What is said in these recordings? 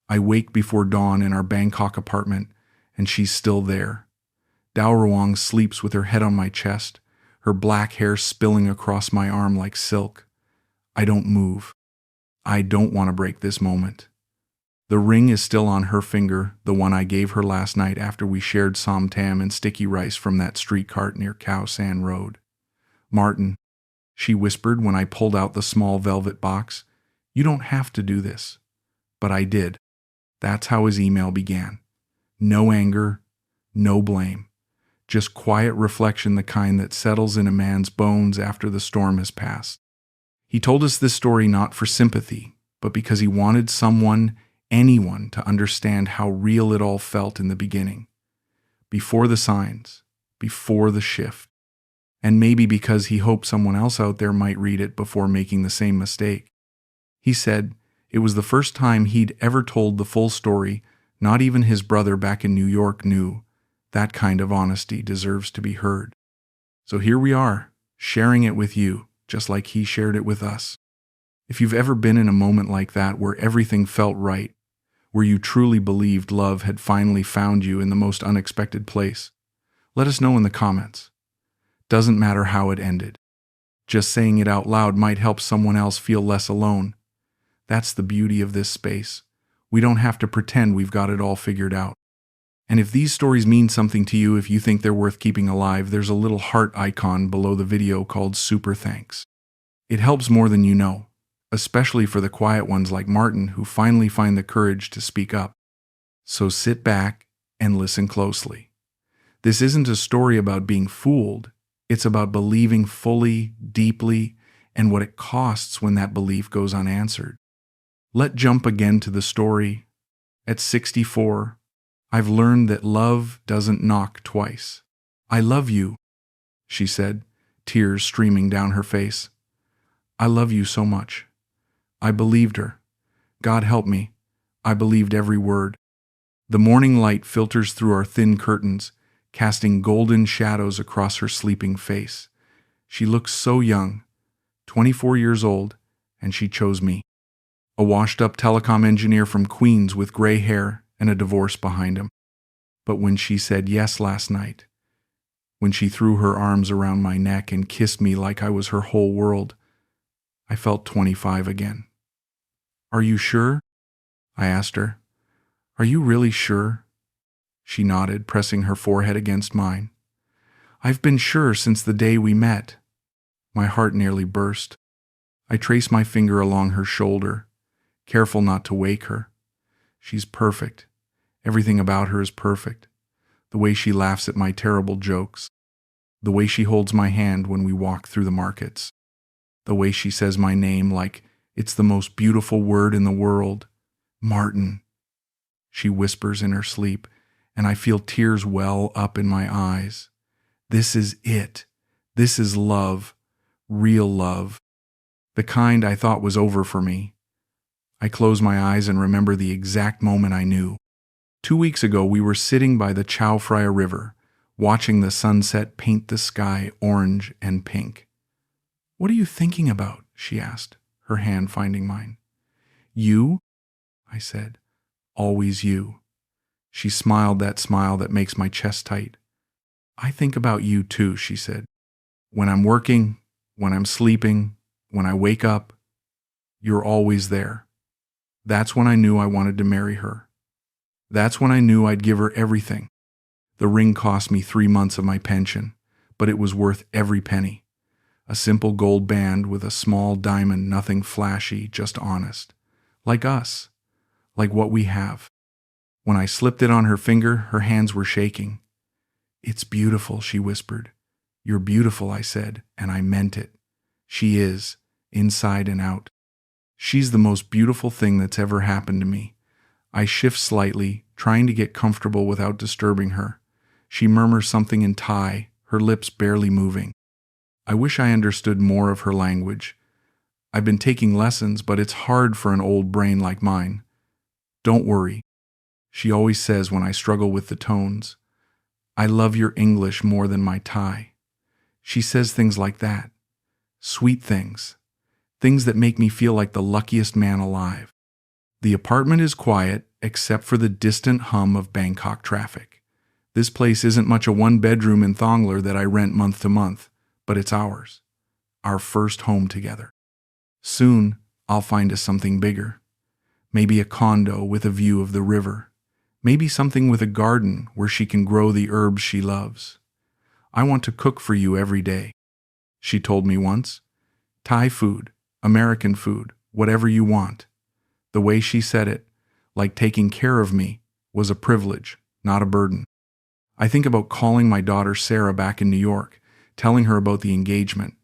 I wake before dawn in our Bangkok apartment, and she's still there. Dao Ruang sleeps with her head on my chest, her black hair spilling across my arm like silk. I don't move. I don't want to break this moment. The ring is still on her finger, the one I gave her last night after we shared som tam and sticky rice from that street cart near Khao San Road. "Martin," she whispered when I pulled out the small velvet box, "you don't have to do this." But I did. That's how his email began. No anger, no blame. Just quiet reflection, the kind that settles in a man's bones after the storm has passed. He told us this story not for sympathy, but because he wanted someone, anyone, to understand how real it all felt in the beginning. Before the signs, before the shift. And maybe because he hoped someone else out there might read it before making the same mistake. He said it was the first time he'd ever told the full story. Not even his brother back in New York knew. That kind of honesty deserves to be heard. So here we are, sharing it with you, just like he shared it with us. If you've ever been in a moment like that where everything felt right, where you truly believed love had finally found you in the most unexpected place, let us know in the comments. Doesn't matter how it ended. Just saying it out loud might help someone else feel less alone. That's the beauty of this space. We don't have to pretend we've got it all figured out. And if these stories mean something to you, if you think they're worth keeping alive, there's a little heart icon below the video called Super Thanks. It helps more than you know, especially for the quiet ones like Martin who finally find the courage to speak up. So sit back and listen closely. This isn't a story about being fooled. It's about believing fully, deeply, and what it costs when that belief goes unanswered. Let's jump again to the story. At 64, I've learned that love doesn't knock twice. "I love you," she said, tears streaming down her face. "I love you so much." I believed her. God help me, I believed every word. The morning light filters through our thin curtains, casting golden shadows across her sleeping face. She looks so young, 24 years old, and she chose me. A washed-up telecom engineer from Queens with gray hair and a divorce behind him. But when she said yes last night, when she threw her arms around my neck and kissed me like I was her whole world, I felt 25 again. "Are you sure?" I asked her. "Are you really sure?" She nodded, pressing her forehead against mine. "I've been sure since the day we met." My heart nearly burst. I traced my finger along her shoulder, careful not to wake her. She's perfect. Everything about her is perfect. The way she laughs at my terrible jokes. The way she holds my hand when we walk through the markets. The way she says my name like it's the most beautiful word in the world. "Martin," she whispers in her sleep, and I feel tears well up in my eyes. This is it. This is love. Real love. The kind I thought was over for me. I close my eyes and remember the exact moment I knew. 2 weeks ago, we were sitting by the Chao Phraya River, watching the sunset paint the sky orange and pink. "What are you thinking about?" she asked, her hand finding mine. "You?" I said. "Always you." She smiled that smile that makes my chest tight. "I think about you too," she said. "When I'm working, when I'm sleeping, when I wake up, you're always there." That's when I knew I wanted to marry her. That's when I knew I'd give her everything. The ring cost me 3 months of my pension, but it was worth every penny. A simple gold band with a small diamond, nothing flashy, just honest. Like us. Like what we have. When I slipped it on her finger, her hands were shaking. "It's beautiful," she whispered. "You're beautiful," I said, and I meant it. She is, inside and out. She's the most beautiful thing that's ever happened to me. I shift slightly, trying to get comfortable without disturbing her. She murmurs something in Thai, her lips barely moving. I wish I understood more of her language. I've been taking lessons, but it's hard for an old brain like mine. "Don't worry," she always says when I struggle with the tones. "I love your English more than my Thai." She says things like that. Sweet things. Things that make me feel like the luckiest man alive. The apartment is quiet, except for the distant hum of Bangkok traffic. This place isn't much a one-bedroom in Thongler that I rent month to month, but it's ours. Our first home together. Soon, I'll find us something bigger. Maybe a condo with a view of the river. Maybe something with a garden where she can grow the herbs she loves. I want to cook for you every day, she told me once. Thai food, American food, whatever you want. The way she said it, like taking care of me, was a privilege, not a burden. I think about calling my daughter Sarah back in New York, telling her about the engagement.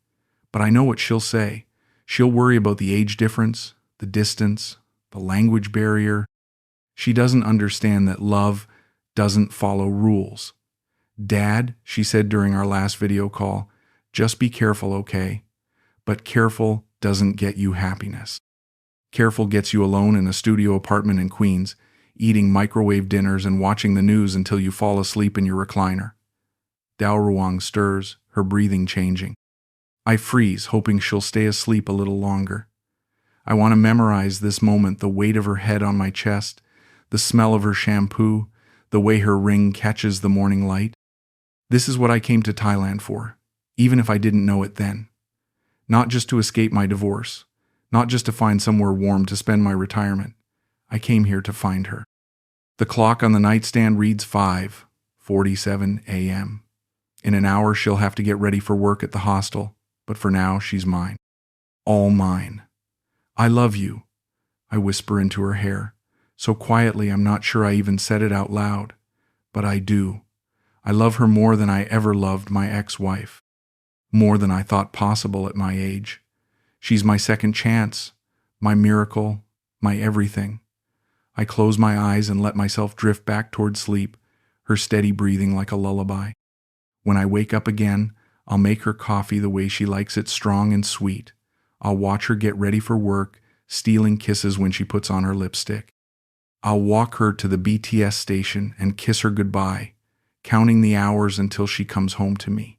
But I know what she'll say. She'll worry about the age difference, the distance, the language barrier. She doesn't understand that love doesn't follow rules. Dad, she said during our last video call, just be careful, okay? But careful doesn't get you happiness. Careful gets you alone in a studio apartment in Queens, eating microwave dinners and watching the news until you fall asleep in your recliner. Dao Ruang stirs, her breathing changing. I freeze, hoping she'll stay asleep a little longer. I want to memorize this moment, the weight of her head on my chest, the smell of her shampoo, the way her ring catches the morning light. This is what I came to Thailand for, even if I didn't know it then. Not just to escape my divorce, not just to find somewhere warm to spend my retirement. I came here to find her. The clock on the nightstand reads 5:47 a.m. In an hour, she'll have to get ready for work at the hostel, but for now, she's mine. All mine. I love you, I whisper into her hair, so quietly I'm not sure I even said it out loud, but I do. I love her more than I ever loved my ex-wife, more than I thought possible at my age. She's my second chance, my miracle, my everything. I close my eyes and let myself drift back toward sleep, her steady breathing like a lullaby. When I wake up again, I'll make her coffee the way she likes it, strong and sweet. I'll watch her get ready for work, stealing kisses when she puts on her lipstick. I'll walk her to the BTS station and kiss her goodbye, counting the hours until she comes home to me.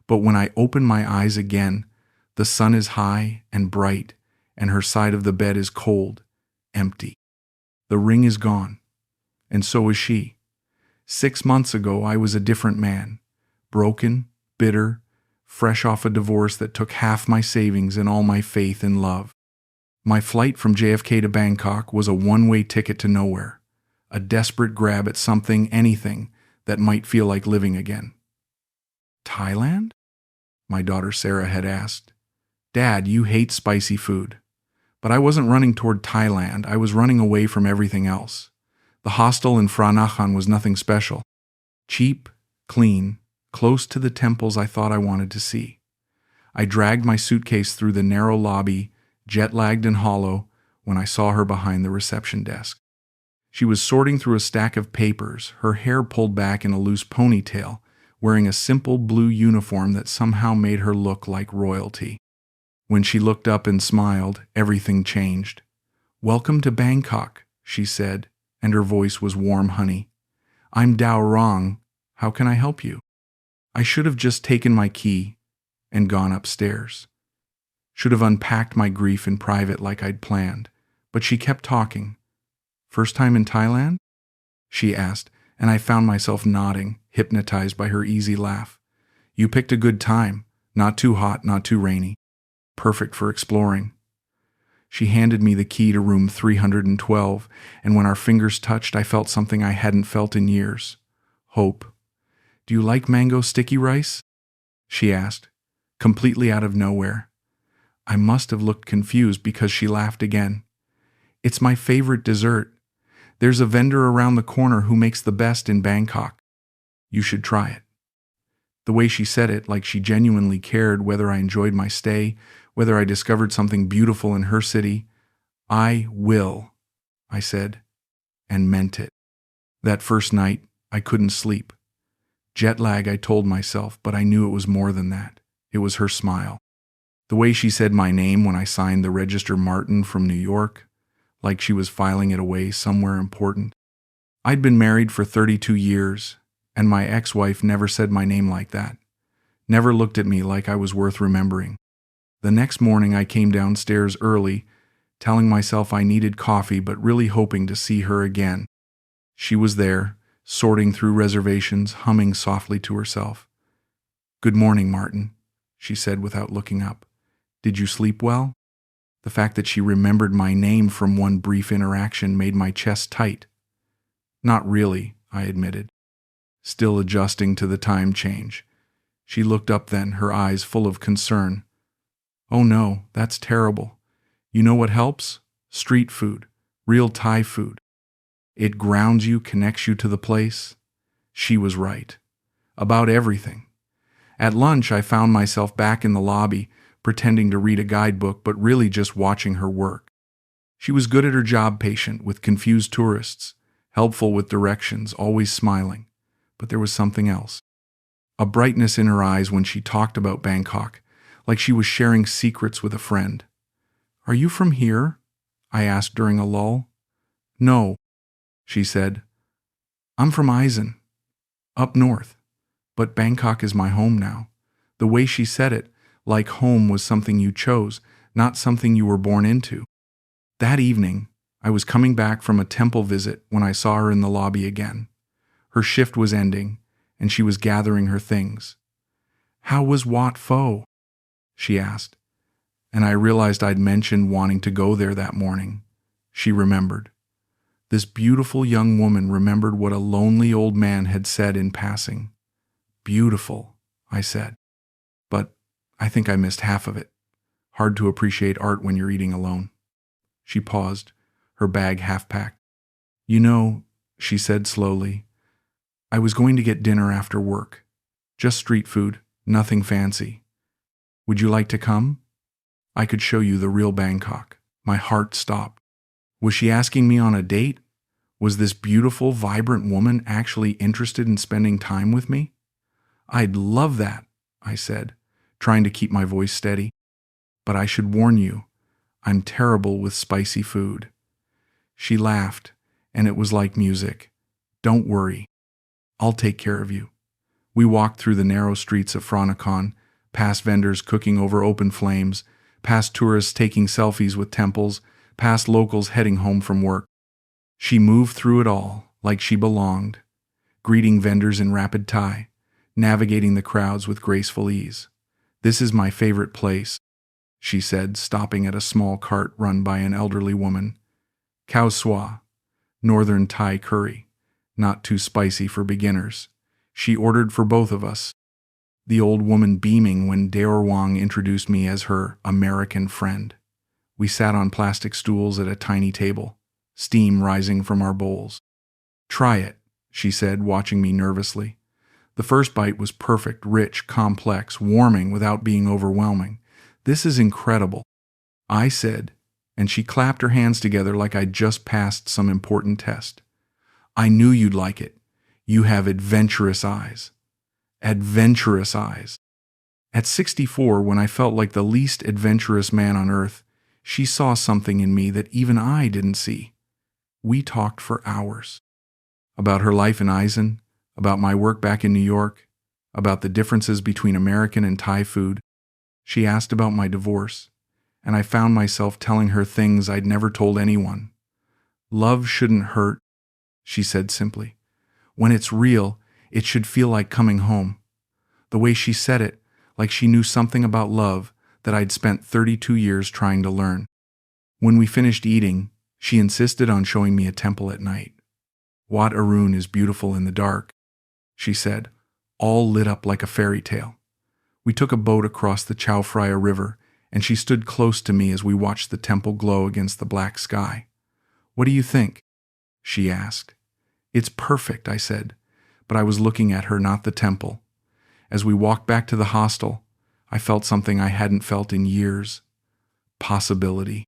But when I open my eyes again, the sun is high and bright, and her side of the bed is cold, empty. The ring is gone, and so is she. 6 months ago, I was a different man, broken, bitter, fresh off a divorce that took half my savings and all my faith in love. My flight from JFK to Bangkok was a one-way ticket to nowhere, a desperate grab at something, anything, that might feel like living again. Thailand? My daughter Sarah had asked. Dad, you hate spicy food. But I wasn't running toward Thailand, I was running away from everything else. The hostel in Phra Nakhon was nothing special. Cheap, clean, close to the temples I thought I wanted to see. I dragged my suitcase through the narrow lobby, jet-lagged and hollow, when I saw her behind the reception desk. She was sorting through a stack of papers, her hair pulled back in a loose ponytail, wearing a simple blue uniform that somehow made her look like royalty. When she looked up and smiled, everything changed. Welcome to Bangkok, she said, and her voice was warm honey. I'm Dao Rong. How can I help you? I should have just taken my key and gone upstairs. Should have unpacked my grief in private like I'd planned, but she kept talking. First time in Thailand? She asked, and I found myself nodding, hypnotized by her easy laugh. You picked a good time, not too hot, not too rainy. Perfect for exploring. She handed me the key to room 312, and when our fingers touched, I felt something I hadn't felt in years. Hope. Do you like mango sticky rice? She asked, completely out of nowhere. I must have looked confused because she laughed again. It's my favorite dessert. There's a vendor around the corner who makes the best in Bangkok. You should try it. The way she said it, like she genuinely cared whether I enjoyed my stay, whether I discovered something beautiful in her city. I will, I said, and meant it. That first night, I couldn't sleep. Jet lag, I told myself, but I knew it was more than that. It was her smile. The way she said my name when I signed the Register Martin from New York, like she was filing it away somewhere important. I'd been married for 32 years, and my ex-wife never said my name like that. Never looked at me like I was worth remembering. The next morning I came downstairs early, telling myself I needed coffee but really hoping to see her again. She was there, sorting through reservations, humming softly to herself. "Good morning, Martin," she said without looking up. "Did you sleep well?" The fact that she remembered my name from one brief interaction made my chest tight. "Not really," I admitted, still adjusting to the time change. She looked up then, her eyes full of concern. "Oh no, that's terrible. You know what helps? Street food, real Thai food. It grounds you, connects you to the place." She was right. About everything. At lunch, I found myself back in the lobby, pretending to read a guidebook, but really just watching her work. She was good at her job, patient with confused tourists, helpful with directions, always smiling. But there was something else. A brightness in her eyes when she talked about Bangkok, like she was sharing secrets with a friend. "Are you from here?" I asked during a lull. "No," she said. "I'm from Eisen, up north. But Bangkok is my home now." The way she said it, like home was something you chose, not something you were born into. That evening, I was coming back from a temple visit when I saw her in the lobby again. Her shift was ending, and she was gathering her things. "How was Wat Pho?" she asked, and I realized I'd mentioned wanting to go there that morning. She remembered. This beautiful young woman remembered what a lonely old man had said in passing. "Beautiful," I said. But I think I missed half of it. Hard to appreciate art when you're eating alone. She paused, her bag half-packed. "You know," she said slowly, "I was going to get dinner after work. Just street food, nothing fancy. Would you like to come? I could show you the real Bangkok." My heart stopped. Was she asking me on a date? Was this beautiful, vibrant woman actually interested in spending time with me? "I'd love that," I said, trying to keep my voice steady. "But I should warn you, I'm terrible with spicy food." She laughed, and it was like music. "Don't worry. I'll take care of you." We walked through the narrow streets of Phranikon, past vendors cooking over open flames, past tourists taking selfies with temples, past locals heading home from work. She moved through it all like she belonged, greeting vendors in rapid Thai, navigating the crowds with graceful ease. "This is my favorite place," she said, stopping at a small cart run by an elderly woman. "Khao swa, northern Thai curry, not too spicy for beginners." She ordered for both of us, the old woman beaming when Daor Wang introduced me as her American friend. We sat on plastic stools at a tiny table, steam rising from our bowls. "Try it," she said, watching me nervously. The first bite was perfect, rich, complex, warming without being overwhelming. "This is incredible," I said, and she clapped her hands together like I'd just passed some important test. "I knew you'd like it. You have adventurous eyes." Adventurous eyes. At 64, when I felt like the least adventurous man on earth, she saw something in me that even I didn't see. We talked for hours. About her life in Eisen, about my work back in New York, about the differences between American and Thai food. She asked about my divorce, and I found myself telling her things I'd never told anyone. "Love shouldn't hurt," she said simply. "When it's real, it should feel like coming home." The way she said it, like she knew something about love that I'd spent 32 years trying to learn. When we finished eating, she insisted on showing me a temple at night. "Wat Arun is beautiful in the dark," she said, all lit up like a fairy tale. We took a boat across the Chao Phraya River, and she stood close to me as we watched the temple glow against the black sky. "What do you think?" she asked. "It's perfect," I said, but I was looking at her, not the temple. As we walked back to the hostel, I felt something I hadn't felt in years. Possibility.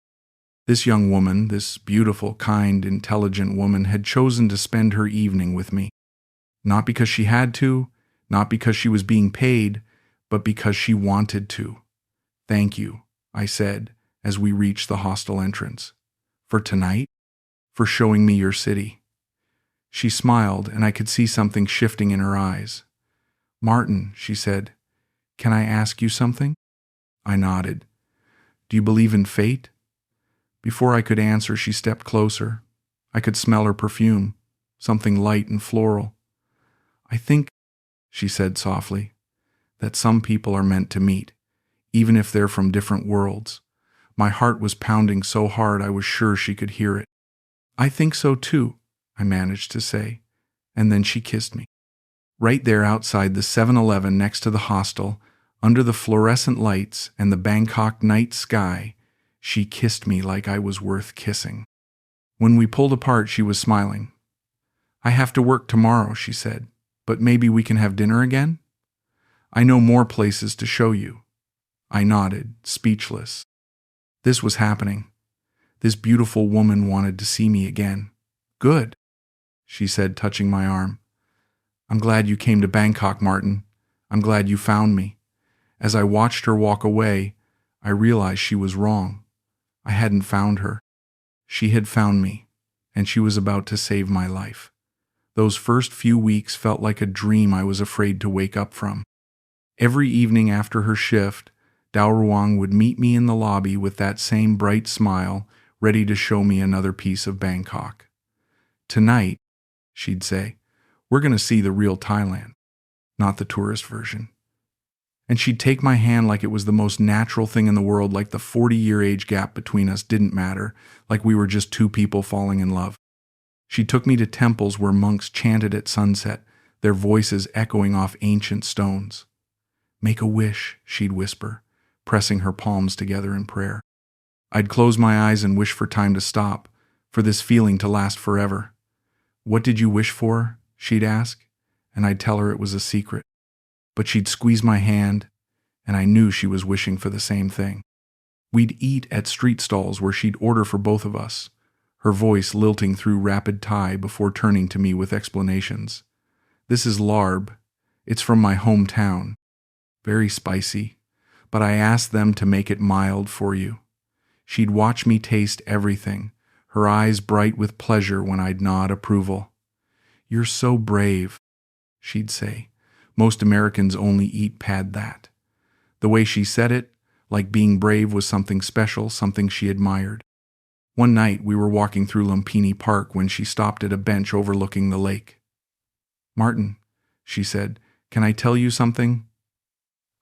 This young woman, this beautiful, kind, intelligent woman, had chosen to spend her evening with me. Not because she had to, not because she was being paid, but because she wanted to. "Thank you," I said as we reached the hostel entrance. "For tonight? For showing me your city." She smiled, and I could see something shifting in her eyes. "Martin," she said, "can I ask you something?" I nodded. "Do you believe in fate?" Before I could answer, she stepped closer. I could smell her perfume, something light and floral. "I think," she said softly, "that some people are meant to meet, even if they're from different worlds." My heart was pounding so hard I was sure she could hear it. "I think so too," I managed to say, and then she kissed me. Right there outside the 7-Eleven next to the hostel, under the fluorescent lights and the Bangkok night sky, she kissed me like I was worth kissing. When we pulled apart, she was smiling. "I have to work tomorrow," she said, "but maybe we can have dinner again? I know more places to show you." I nodded, speechless. This was happening. This beautiful woman wanted to see me again. "Good," she said, touching my arm. "I'm glad you came to Bangkok, Martin. I'm glad you found me." As I watched her walk away, I realized she was wrong. I hadn't found her. She had found me, and she was about to save my life. Those first few weeks felt like a dream I was afraid to wake up from. Every evening after her shift, Dao Ruang would meet me in the lobby with that same bright smile, ready to show me another piece of Bangkok. "Tonight," she'd say, "we're going to see the real Thailand, not the tourist version." And she'd take my hand like it was the most natural thing in the world, like the 40-year age gap between us didn't matter, like we were just two people falling in love. She took me to temples where monks chanted at sunset, their voices echoing off ancient stones. "Make a wish," she'd whisper, pressing her palms together in prayer. I'd close my eyes and wish for time to stop, for this feeling to last forever. "What did you wish for?" she'd ask, and I'd tell her it was a secret. But she'd squeeze my hand, and I knew she was wishing for the same thing. We'd eat at street stalls where she'd order for both of us, her voice lilting through rapid Thai before turning to me with explanations. "This is larb. It's from my hometown. Very spicy, but I asked them to make it mild for you." She'd watch me taste everything, her eyes bright with pleasure when I'd nod approval. "You're so brave," she'd say. "Most Americans only eat pad that." The way she said it, like being brave was something special, something she admired. One night we were walking through Lumpini Park when she stopped at a bench overlooking the lake. "Martin," she said, "can I tell you something?"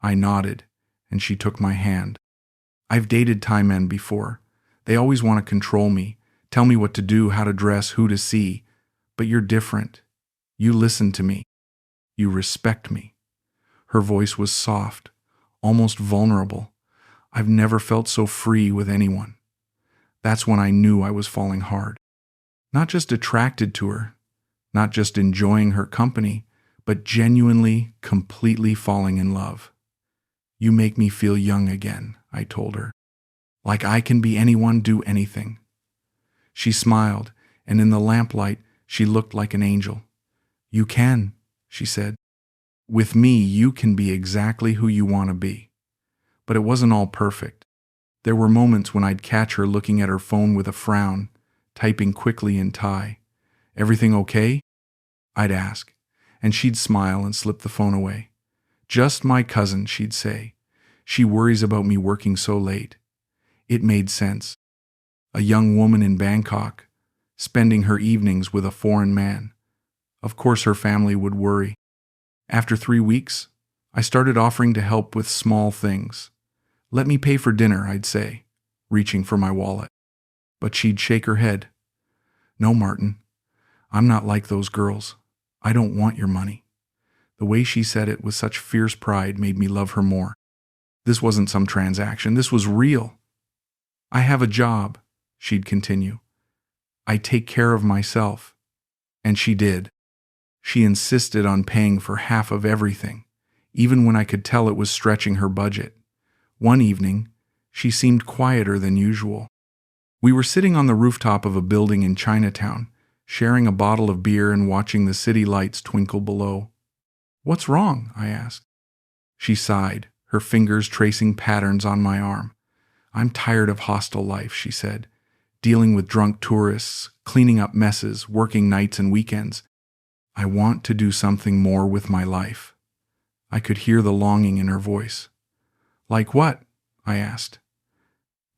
I nodded, and she took my hand. "I've dated Thai men before. They always want to control me, tell me what to do, how to dress, who to see. But you're different. You listen to me. You respect me." Her voice was soft, almost vulnerable. I've never felt so free with anyone. That's when I knew I was falling hard. Not just attracted to her, not just enjoying her company, but genuinely, completely falling in love. "You make me feel young again," I told her. "Like I can be anyone, do anything." She smiled, and in the lamplight, she looked like an angel. "You can," she said. "With me, you can be exactly who you want to be." But it wasn't all perfect. There were moments when I'd catch her looking at her phone with a frown, typing quickly in Thai. "Everything okay?" I'd ask, and she'd smile and slip the phone away. "Just my cousin," she'd say. "She worries about me working so late." It made sense. A young woman in Bangkok, spending her evenings with a foreign man. Of course her family would worry. After 3 weeks, I started offering to help with small things. "Let me pay for dinner," I'd say, reaching for my wallet. But she'd shake her head. "No, Martin, I'm not like those girls. I don't want your money." The way she said it with such fierce pride made me love her more. This wasn't some transaction. This was real. "I have a job," she'd continue. "I take care of myself." And she did. She insisted on paying for half of everything, even when I could tell it was stretching her budget. One evening, she seemed quieter than usual. We were sitting on the rooftop of a building in Chinatown, sharing a bottle of beer and watching the city lights twinkle below. "What's wrong?" I asked. She sighed, her fingers tracing patterns on my arm. "I'm tired of hostel life," she said, "dealing with drunk tourists, cleaning up messes, working nights and weekends. I want to do something more with my life." I could hear the longing in her voice. "Like what?" I asked.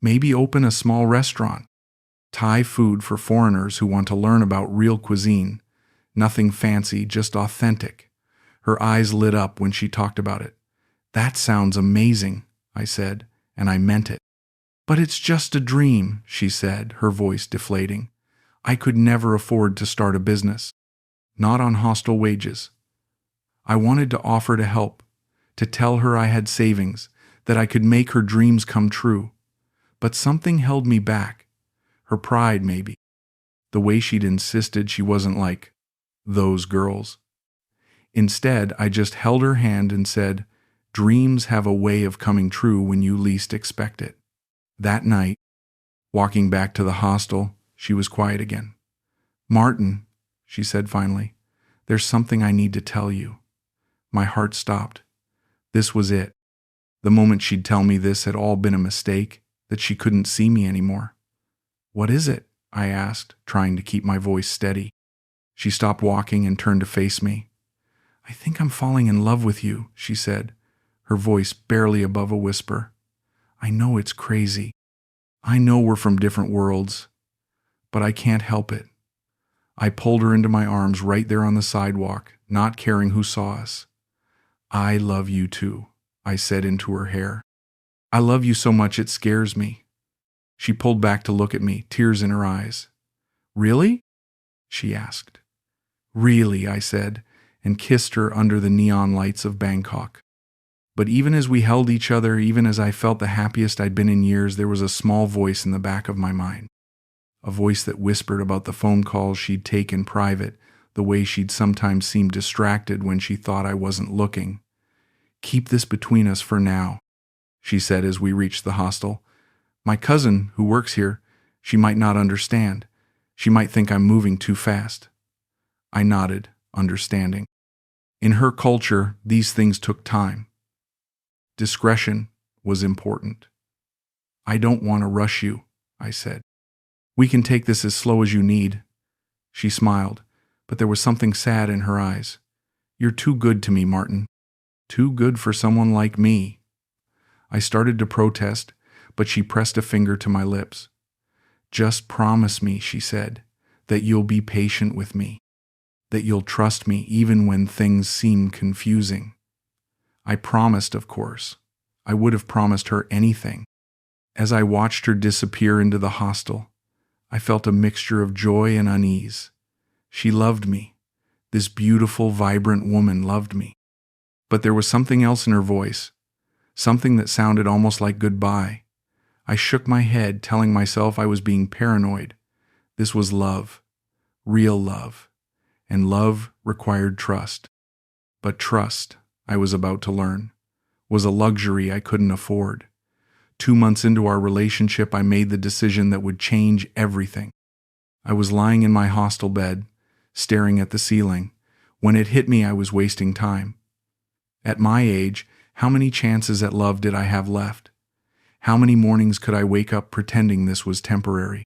"Maybe open a small restaurant. Thai food for foreigners who want to learn about real cuisine. Nothing fancy, just authentic. Her eyes lit up when she talked about it. That sounds amazing, I said, and I meant it. But it's just a dream, she said, her voice deflating. I could never afford to start a business. Not on hostel wages. I wanted to offer to help, to tell her I had savings, that I could make her dreams come true. But something held me back. Her pride, maybe. The way she'd insisted she wasn't like those girls. Instead, I just held her hand and said, dreams have a way of coming true when you least expect it. That night, walking back to the hostel, she was quiet again. Martin, she said finally, there's something I need to tell you. My heart stopped. This was it. The moment she'd tell me this had all been a mistake, that she couldn't see me anymore. What is it? I asked, trying to keep my voice steady. She stopped walking and turned to face me. I think I'm falling in love with you, she said, her voice barely above a whisper. I know it's crazy. I know we're from different worlds, but I can't help it. I pulled her into my arms right there on the sidewalk, not caring who saw us. I love you too, I said into her hair. I love you so much it scares me. She pulled back to look at me, tears in her eyes. Really? She asked. Really, I said, and kissed her under the neon lights of Bangkok. But even as we held each other, even as I felt the happiest I'd been in years, there was a small voice in the back of my mind. A voice that whispered about the phone calls she'd take in private, the way she'd sometimes seem distracted when she thought I wasn't looking. Keep this between us for now, she said as we reached the hostel. My cousin, who works here, she might not understand. She might think I'm moving too fast. I nodded, understanding. In her culture, these things took time. Discretion was important. I don't want to rush you, I said. We can take this as slow as you need. She smiled, but there was something sad in her eyes. You're too good to me, Martin. Too good for someone like me. I started to protest, but she pressed a finger to my lips. Just promise me, she said, that you'll be patient with me, that you'll trust me even when things seem confusing. I promised, of course. I would have promised her anything. As I watched her disappear into the hostel, I felt a mixture of joy and unease. She loved me. This beautiful, vibrant woman loved me. But there was something else in her voice, something that sounded almost like goodbye. I shook my head, telling myself I was being paranoid. This was love, real love, and love required trust. But trust, I was about to learn, was a luxury I couldn't afford. 2 months into our relationship, I made the decision that would change everything. I was lying in my hostel bed, staring at the ceiling. When it hit me, I was wasting time. At my age, how many chances at love did I have left? How many mornings could I wake up pretending this was temporary?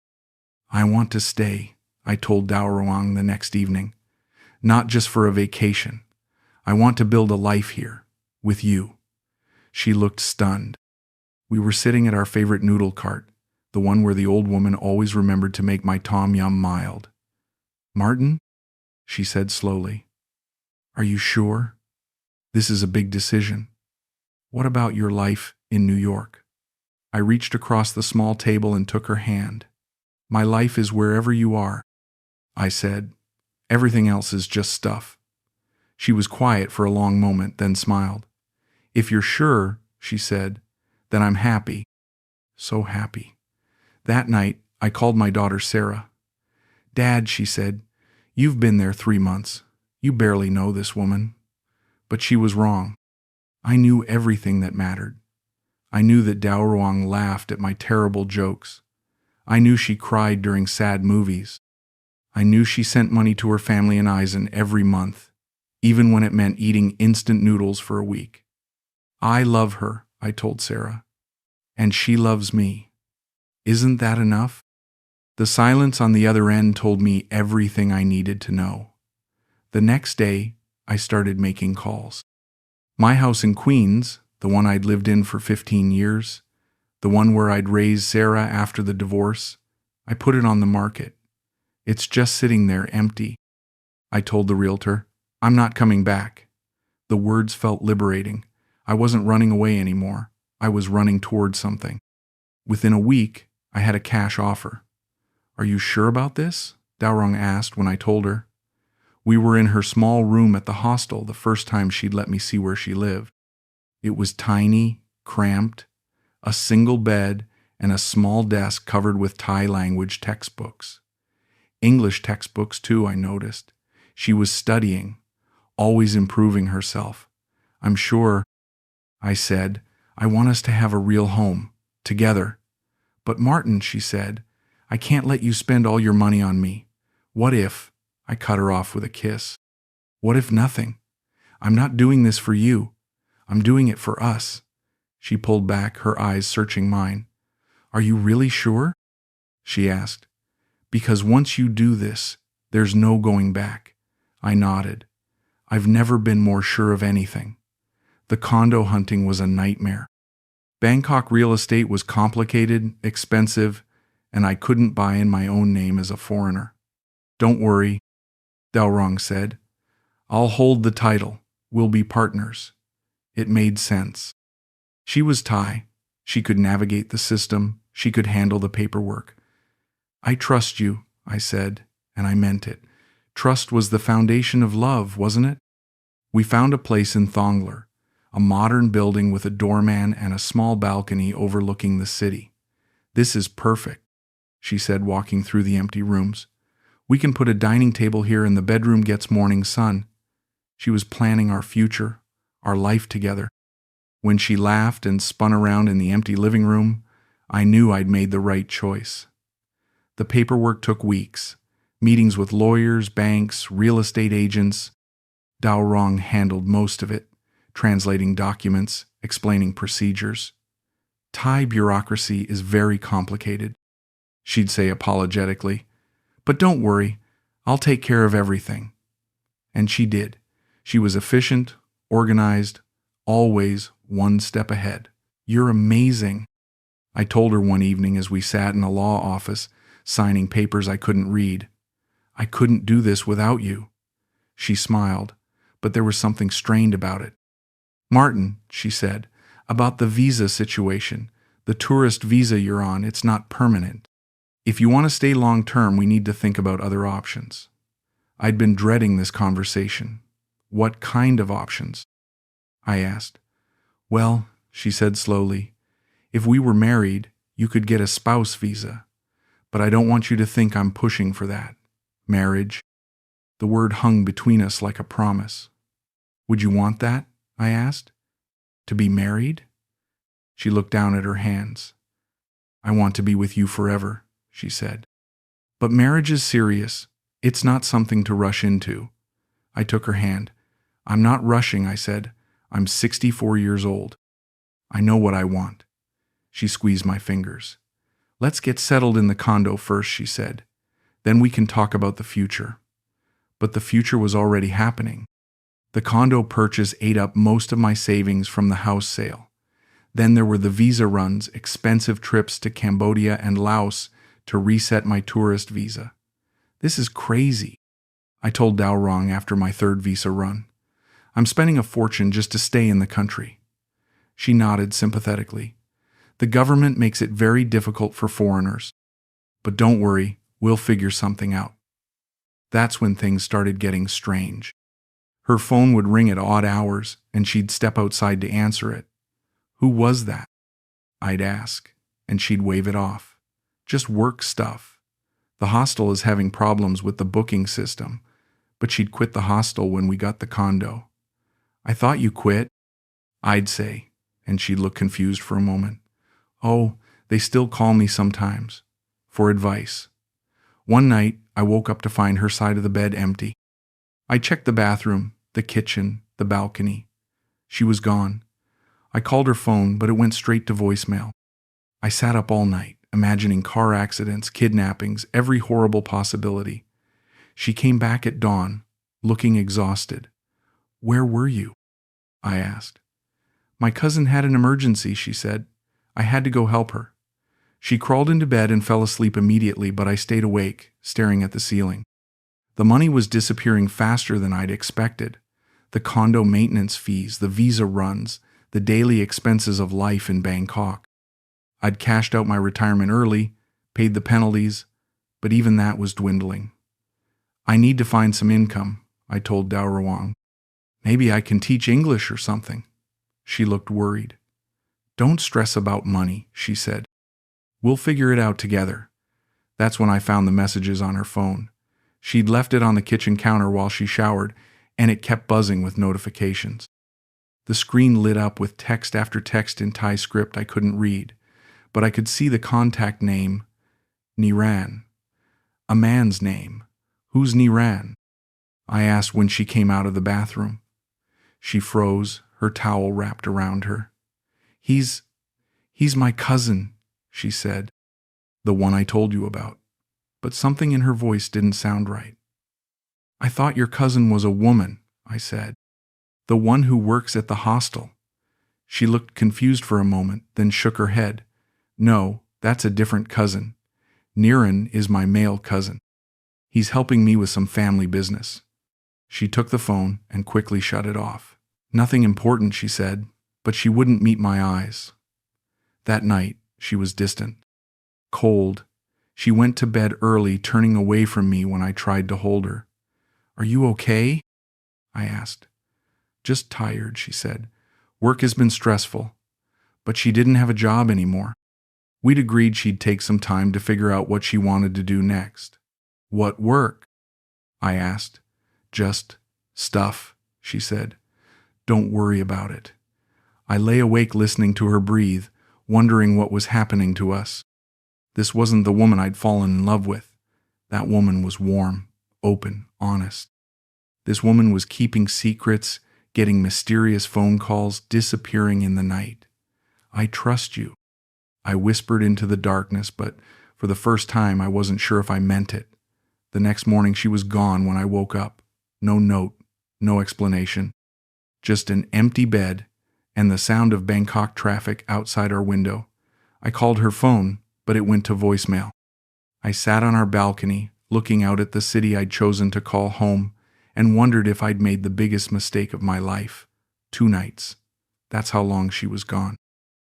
I want to stay, I told Daoruang the next evening. Not just for a vacation. I want to build a life here, with you. She looked stunned. We were sitting at our favorite noodle cart, the one where the old woman always remembered to make my tom yum mild. Martin, she said slowly, are you sure? This is a big decision. What about your life in New York? I reached across the small table and took her hand. My life is wherever you are, I said. Everything else is just stuff. She was quiet for a long moment, then smiled. If you're sure, she said, then I'm happy. So happy. That night, I called my daughter Sarah. Dad, she said, you've been there 3 months. You barely know this woman. But she was wrong. I knew everything that mattered. I knew that Daoruang laughed at my terrible jokes. I knew she cried during sad movies. I knew she sent money to her family in Eisen every month, even when it meant eating instant noodles for a week. I love her, I told Sarah. And she loves me. Isn't that enough? The silence on the other end told me everything I needed to know. The next day, I started making calls. My house in Queens, the one I'd lived in for 15 years, the one where I'd raised Sarah after the divorce, I put it on the market. It's just sitting there empty. I told the realtor, I'm not coming back. The words felt liberating. I wasn't running away anymore. I was running toward something. Within a week, I had a cash offer. Are you sure about this? Daorong asked when I told her. We were in her small room at the hostel the first time she'd let me see where she lived. It was tiny, cramped, a single bed, and a small desk covered with Thai language textbooks. English textbooks, too, I noticed. She was studying, always improving herself. I'm sure, I said, I want us to have a real home, together. But Martin, she said, I can't let you spend all your money on me. What if, I cut her off with a kiss. What if nothing? I'm not doing this for you. I'm doing it for us. She pulled back, her eyes searching mine. Are you really sure? She asked. Because once you do this, there's no going back. I nodded. I've never been more sure of anything. The condo hunting was a nightmare. Bangkok real estate was complicated, expensive, and I couldn't buy in my own name as a foreigner. Don't worry, Daorong said. I'll hold the title. We'll be partners. It made sense. She was Thai. She could navigate the system. She could handle the paperwork. I trust you, I said, and I meant it. Trust was the foundation of love, wasn't it? We found a place in Thongler, a modern building with a doorman and a small balcony overlooking the city. This is perfect, she said, walking through the empty rooms. We can put a dining table here and the bedroom gets morning sun. She was planning our future, our life together. When she laughed and spun around in the empty living room, I knew I'd made the right choice. The paperwork took weeks. Meetings with lawyers, banks, real estate agents. Daorong handled most of it, translating documents, explaining procedures. Thai bureaucracy is very complicated, she'd say apologetically. But don't worry, I'll take care of everything. And she did. She was efficient, organized, always one step ahead. You're amazing, I told her one evening as we sat in a law office, signing papers I couldn't read. I couldn't do this without you. She smiled, but there was something strained about it. Martin, she said, about the visa situation, the tourist visa you're on, it's not permanent. If you want to stay long-term, we need to think about other options. I'd been dreading this conversation. What kind of options? I asked. Well, she said slowly, if we were married, you could get a spouse visa. But I don't want you to think I'm pushing for that. Marriage. The word hung between us like a promise. Would you want that? I asked. To be married? She looked down at her hands. I want to be with you forever, she said. But marriage is serious. It's not something to rush into. I took her hand. I'm not rushing, I said. I'm 64 years old. I know what I want. She squeezed my fingers. Let's get settled in the condo first, she said. Then we can talk about the future. But the future was already happening. The condo purchase ate up most of my savings from the house sale. Then there were the visa runs, expensive trips to Cambodia and Laos to reset my tourist visa. This is crazy, I told Daorong after my third visa run. I'm spending a fortune just to stay in the country. She nodded sympathetically. The government makes it very difficult for foreigners. But don't worry, we'll figure something out. That's when things started getting strange. Her phone would ring at odd hours, and she'd step outside to answer it. Who was that? I'd ask, and she'd wave it off. Just work stuff. The hostel is having problems with the booking system, but she'd quit the hostel when we got the condo. I thought you quit, I'd say, and she'd look confused for a moment. Oh, they still call me sometimes, for advice. One night, I woke up to find her side of the bed empty. I checked the bathroom, the kitchen, the balcony. She was gone. I called her phone, but it went straight to voicemail. I sat up all night, imagining car accidents, kidnappings, every horrible possibility. She came back at dawn, looking exhausted. Where were you? I asked. My cousin had an emergency, she said. I had to go help her. She crawled into bed and fell asleep immediately, but I stayed awake, staring at the ceiling. The money was disappearing faster than I'd expected. The condo maintenance fees, the visa runs, the daily expenses of life in Bangkok. I'd cashed out my retirement early, paid the penalties, but even that was dwindling. I need to find some income, I told Dao Rawang. Maybe I can teach English or something. She looked worried. Don't stress about money, she said. We'll figure it out together. That's when I found the messages on her phone. She'd left it on the kitchen counter while she showered, and it kept buzzing with notifications. The screen lit up with text after text in Thai script I couldn't read, but I could see the contact name, Niran. A man's name. Who's Niran? I asked when she came out of the bathroom. She froze, her towel wrapped around her. He's my cousin, she said. The one I told you about. But something in her voice didn't sound right. I thought your cousin was a woman, I said. The one who works at the hostel. She looked confused for a moment, then shook her head. No, that's a different cousin. Niran is my male cousin. He's helping me with some family business. She took the phone and quickly shut it off. Nothing important, she said, but she wouldn't meet my eyes. That night, she was distant. Cold. She went to bed early, turning away from me when I tried to hold her. Are you okay? I asked. Just tired, she said. Work has been stressful. But she didn't have a job anymore. We'd agreed she'd take some time to figure out what she wanted to do next. What work? I asked. Just stuff, she said. Don't worry about it. I lay awake listening to her breathe, wondering what was happening to us. This wasn't the woman I'd fallen in love with. That woman was warm, open, honest. This woman was keeping secrets, getting mysterious phone calls, disappearing in the night. I trust you. I whispered into the darkness, but for the first time I wasn't sure if I meant it. The next morning she was gone when I woke up. No note, no explanation. Just an empty bed and the sound of Bangkok traffic outside our window. I called her phone, but it went to voicemail. I sat on our balcony, looking out at the city I'd chosen to call home, and wondered if I'd made the biggest mistake of my life. 2 nights. That's how long she was gone.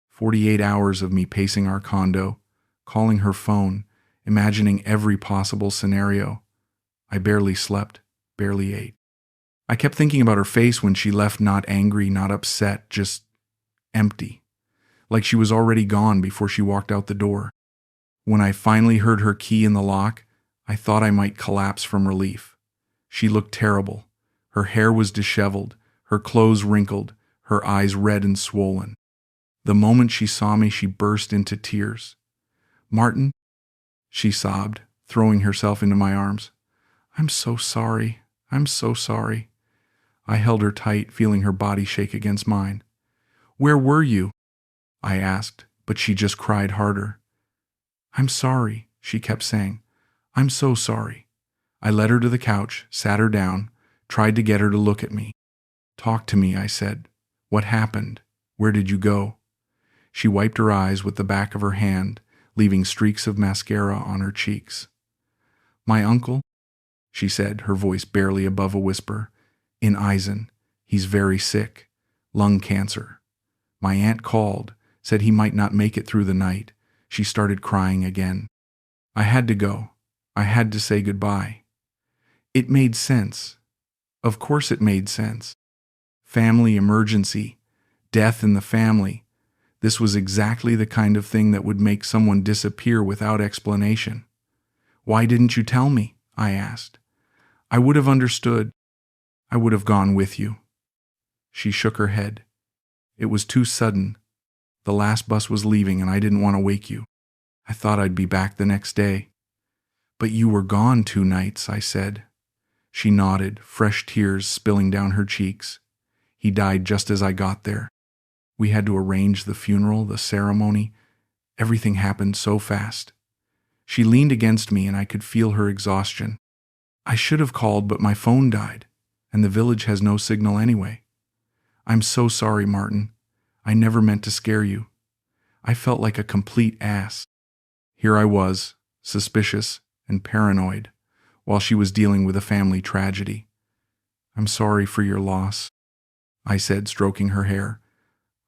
48 hours of me pacing our condo, calling her phone, imagining every possible scenario. I barely slept, barely ate. I kept thinking about her face when she left, not angry, not upset, just empty. Like she was already gone before she walked out the door. When I finally heard her key in the lock, I thought I might collapse from relief. She looked terrible. Her hair was disheveled, her clothes wrinkled, her eyes red and swollen. The moment she saw me, she burst into tears. Martin, she sobbed, throwing herself into my arms. I'm so sorry. I'm so sorry. I held her tight, feeling her body shake against mine. Where were you? I asked, but she just cried harder. I'm sorry, she kept saying. I'm so sorry. I led her to the couch, sat her down, tried to get her to look at me. Talk to me, I said. What happened? Where did you go? She wiped her eyes with the back of her hand, leaving streaks of mascara on her cheeks. My uncle, she said, her voice barely above a whisper, in Eisen. He's very sick. Lung cancer. My aunt called, said he might not make it through the night. She started crying again. I had to go. I had to say goodbye. It made sense. Of course it made sense. Family emergency. Death in the family. This was exactly the kind of thing that would make someone disappear without explanation. Why didn't you tell me? I asked. I would have understood. I would have gone with you. She shook her head. It was too sudden. The last bus was leaving and I didn't want to wake you. I thought I'd be back the next day. But you were gone 2 nights, I said. She nodded, fresh tears spilling down her cheeks. He died just as I got there. We had to arrange the funeral, the ceremony. Everything happened so fast. She leaned against me and I could feel her exhaustion. I should have called, but my phone died, and the village has no signal anyway. I'm so sorry, Martin. I never meant to scare you. I felt like a complete ass. Here I was, suspicious and paranoid, while she was dealing with a family tragedy. "I'm sorry for your loss," I said, stroking her hair.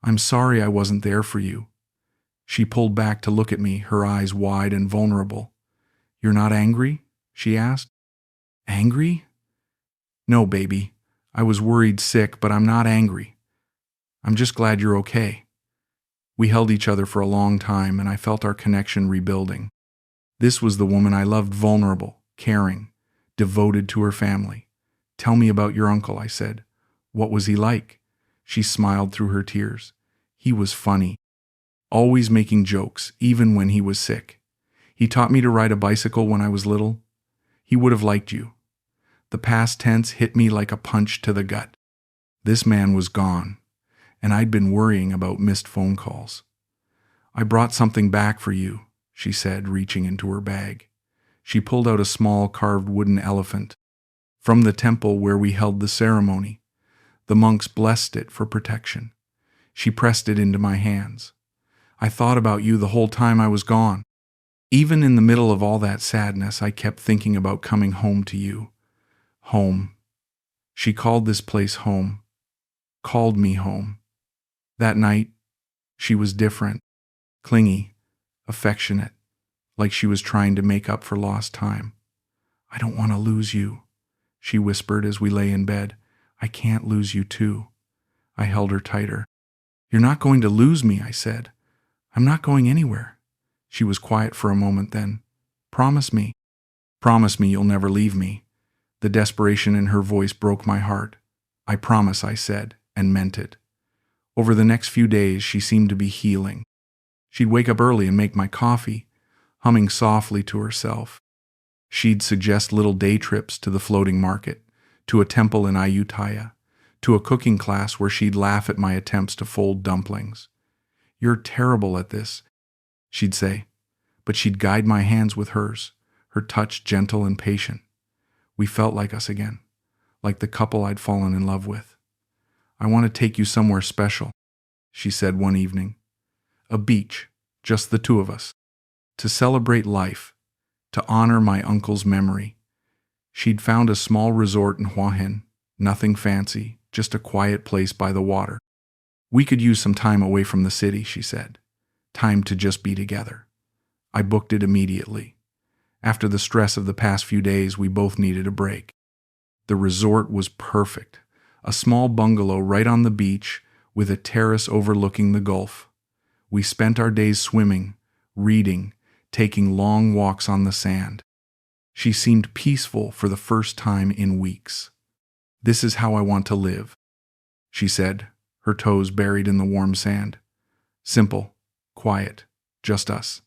"I'm sorry I wasn't there for you." She pulled back to look at me, her eyes wide and vulnerable. "You're not angry?" she asked. "Angry? No, baby. I was worried sick, but I'm not angry. I'm just glad you're okay." We held each other for a long time, and I felt our connection rebuilding. This was the woman I loved, vulnerable, caring, devoted to her family. "Tell me about your uncle," I said. "What was he like?" She smiled through her tears. "He was funny, always making jokes, even when he was sick. He taught me to ride a bicycle when I was little. He would have liked you." The past tense hit me like a punch to the gut. This man was gone, and I'd been worrying about missed phone calls. "I brought something back for you," she said, reaching into her bag. She pulled out a small carved wooden elephant from the temple where we held the ceremony. The monks blessed it for protection. She pressed it into my hands. "I thought about you the whole time I was gone. Even in the middle of all that sadness, I kept thinking about coming home to you. Home." She called this place home, called me home. That night, she was different, clingy, affectionate, like she was trying to make up for lost time. "I don't want to lose you," she whispered as we lay in bed. "I can't lose you too." I held her tighter. "You're not going to lose me," I said. "I'm not going anywhere." She was quiet for a moment, then, "Promise me. Promise me you'll never leave me." The desperation in her voice broke my heart. "I promise," I said, and meant it. Over the next few days, she seemed to be healing. She'd wake up early and make my coffee, humming softly to herself. She'd suggest little day trips to the floating market, to a temple in Ayutthaya, to a cooking class where she'd laugh at my attempts to fold dumplings. "You're terrible at this," she'd say, but she'd guide my hands with hers, her touch gentle and patient. We felt like us again, like the couple I'd fallen in love with. "I want to take you somewhere special," she said one evening. "A beach, just the two of us, to celebrate life, to honor my uncle's memory." She'd found a small resort in Hua Hin, nothing fancy, just a quiet place by the water. "We could use some time away from the city," she said. "Time to just be together." I booked it immediately. After the stress of the past few days, we both needed a break. The resort was perfect. A small bungalow right on the beach with a terrace overlooking the Gulf. We spent our days swimming, reading, taking long walks on the sand. She seemed peaceful for the first time in weeks. "This is how I want to live," she said, her toes buried in the warm sand. Simple, quiet, just us.